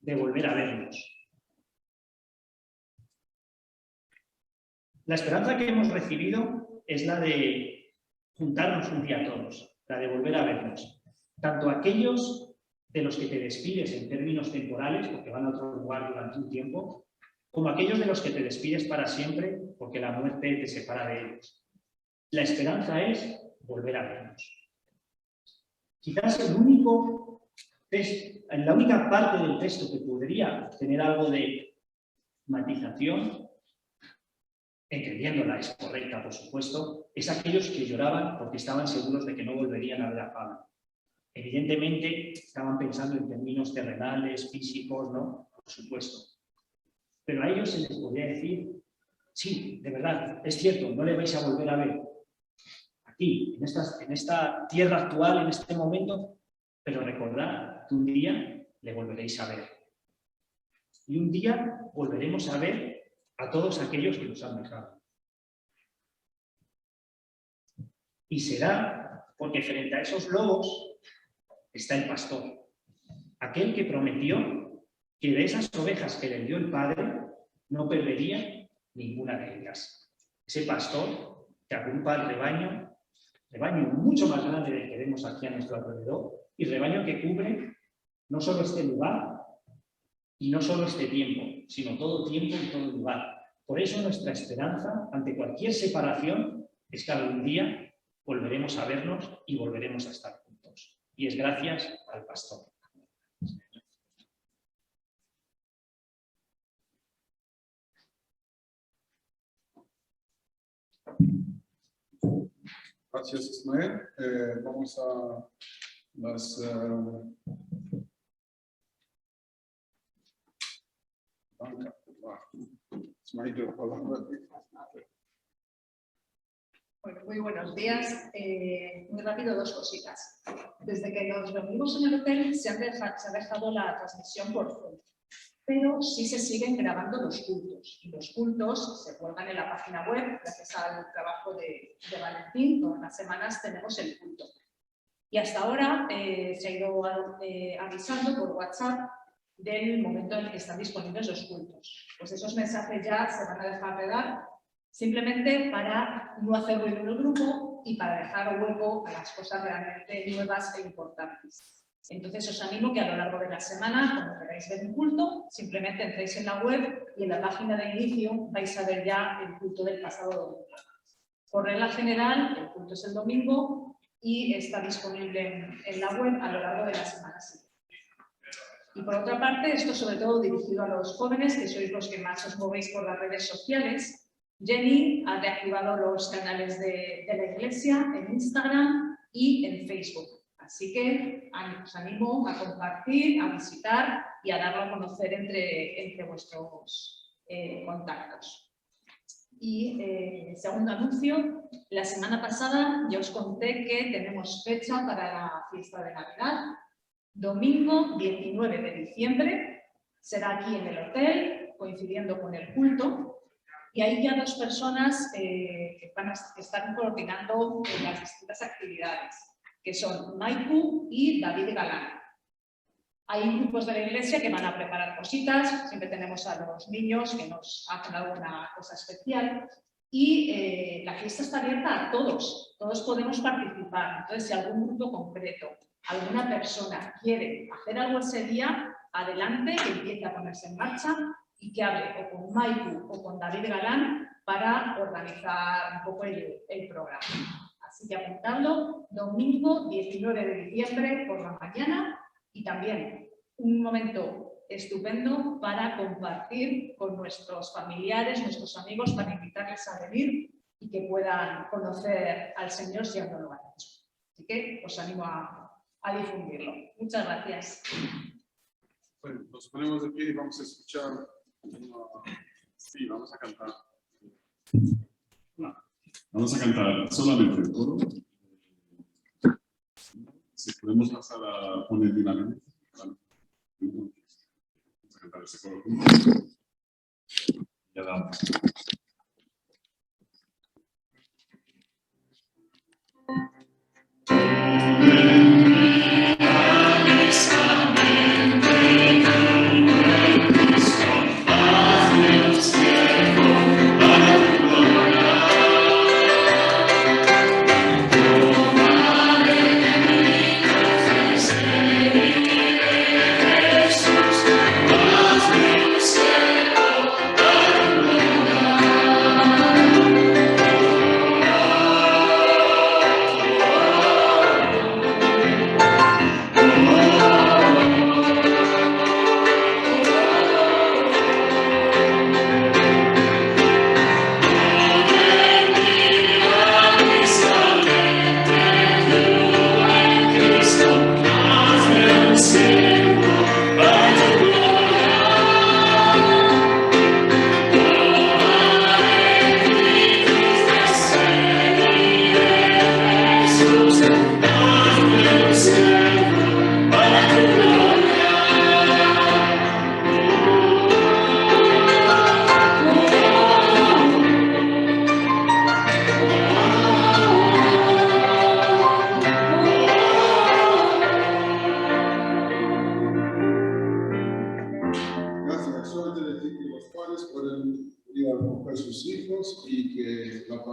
de volver a verlos. La esperanza que hemos recibido es la de juntarnos un día todos, la de volver a vernos. Tanto aquellos de los que te despides en términos temporales, porque van a otro lugar durante un tiempo, como aquellos de los que te despides para siempre, porque la muerte te separa de ellos. La esperanza es volver a vernos. Quizás la única parte del texto que podría tener algo de matización, entendiéndola es correcta, por supuesto, es aquellos que lloraban porque estaban seguros de que no volverían a ver a Pablo. Evidentemente, estaban pensando en términos terrenales, físicos, ¿no? Por supuesto. Pero a ellos se les podría decir, sí, de verdad, es cierto, no le vais a volver a ver aquí, en esta tierra actual, en este momento, pero recordad que un día le volveréis a ver. Y un día volveremos a ver a todos aquellos que nos han dejado. Y será porque frente a esos lobos está el pastor, aquel que prometió que de esas ovejas que le dio el Padre no perdería ninguna de ellas. Ese pastor que agrupa al rebaño mucho más grande del que vemos aquí a nuestro alrededor, y rebaño que cubre no solo este lugar y no solo este tiempo, sino todo tiempo y todo lugar. Por eso nuestra esperanza ante cualquier separación es que algún día volveremos a vernos y volveremos a estar juntos. Y es gracias al pastor. Gracias, Ismael. Vamos a las... Bueno, muy buenos días. Muy rápido, dos cositas. Desde que nos reunimos en el hotel se ha dejado la transmisión por Zoom, pero sí se siguen grabando los cultos. Y los cultos se cuelgan en la página web, gracias al trabajo de Valentín. Todas las semanas tenemos el culto. Y hasta ahora se ha ido avisando por WhatsApp del momento en el que están disponibles los cultos. Pues esos mensajes ya se van a dejar de dar, simplemente para no hacer ruido en el grupo y para dejar hueco a las cosas realmente nuevas e importantes. Entonces os animo que a lo largo de la semana, cuando queráis ver un culto, simplemente entréis en la web y en la página de inicio vais a ver ya el culto del pasado domingo. Por regla general, el culto es el domingo y está disponible en la web a lo largo de la semana siguiente. Y por otra parte, esto sobre todo dirigido a los jóvenes, que sois los que más os movéis por las redes sociales. Jenny ha reactivado los canales de la Iglesia en Instagram y en Facebook. Así que os animo a compartir, a visitar y a darlo a conocer entre vuestros contactos. Y segundo anuncio, la semana pasada ya os conté que tenemos fecha para la fiesta de Navidad. Domingo 19 de diciembre, será aquí en el hotel, coincidiendo con el culto, y hay ya dos personas que están coordinando las distintas actividades, que son Maiku y David Galán. Hay grupos de la iglesia que van a preparar cositas, siempre tenemos a los niños que nos hacen alguna cosa especial, y la fiesta está abierta a todos podemos participar. Entonces, si algún grupo concreto, alguna persona quiere hacer algo ese día, adelante, que empiece a ponerse en marcha y que hable o con Maiku o con David Galán para organizar un poco el programa. Así que apuntadlo, domingo 19 de diciembre por la mañana, y también un momento estupendo para compartir con nuestros familiares, nuestros amigos, para invitarles a venir y que puedan conocer al Señor si aún no lo han hecho. Así que os animo a difundirlo. Muchas gracias. Bueno, nos ponemos aquí y vamos a escuchar. Sí, vamos a cantar. Vamos a cantar solamente el coro. Si podemos pasar a fonéticamente. Vale. Vamos a cantar ese coro juntos. Ya damos.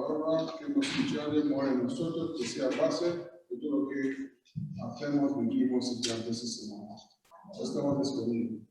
palabra que hemos escuchado more en nosotros, que sea base de todo lo que hacemos, vivimos durante esta semana. Estamos despedidos.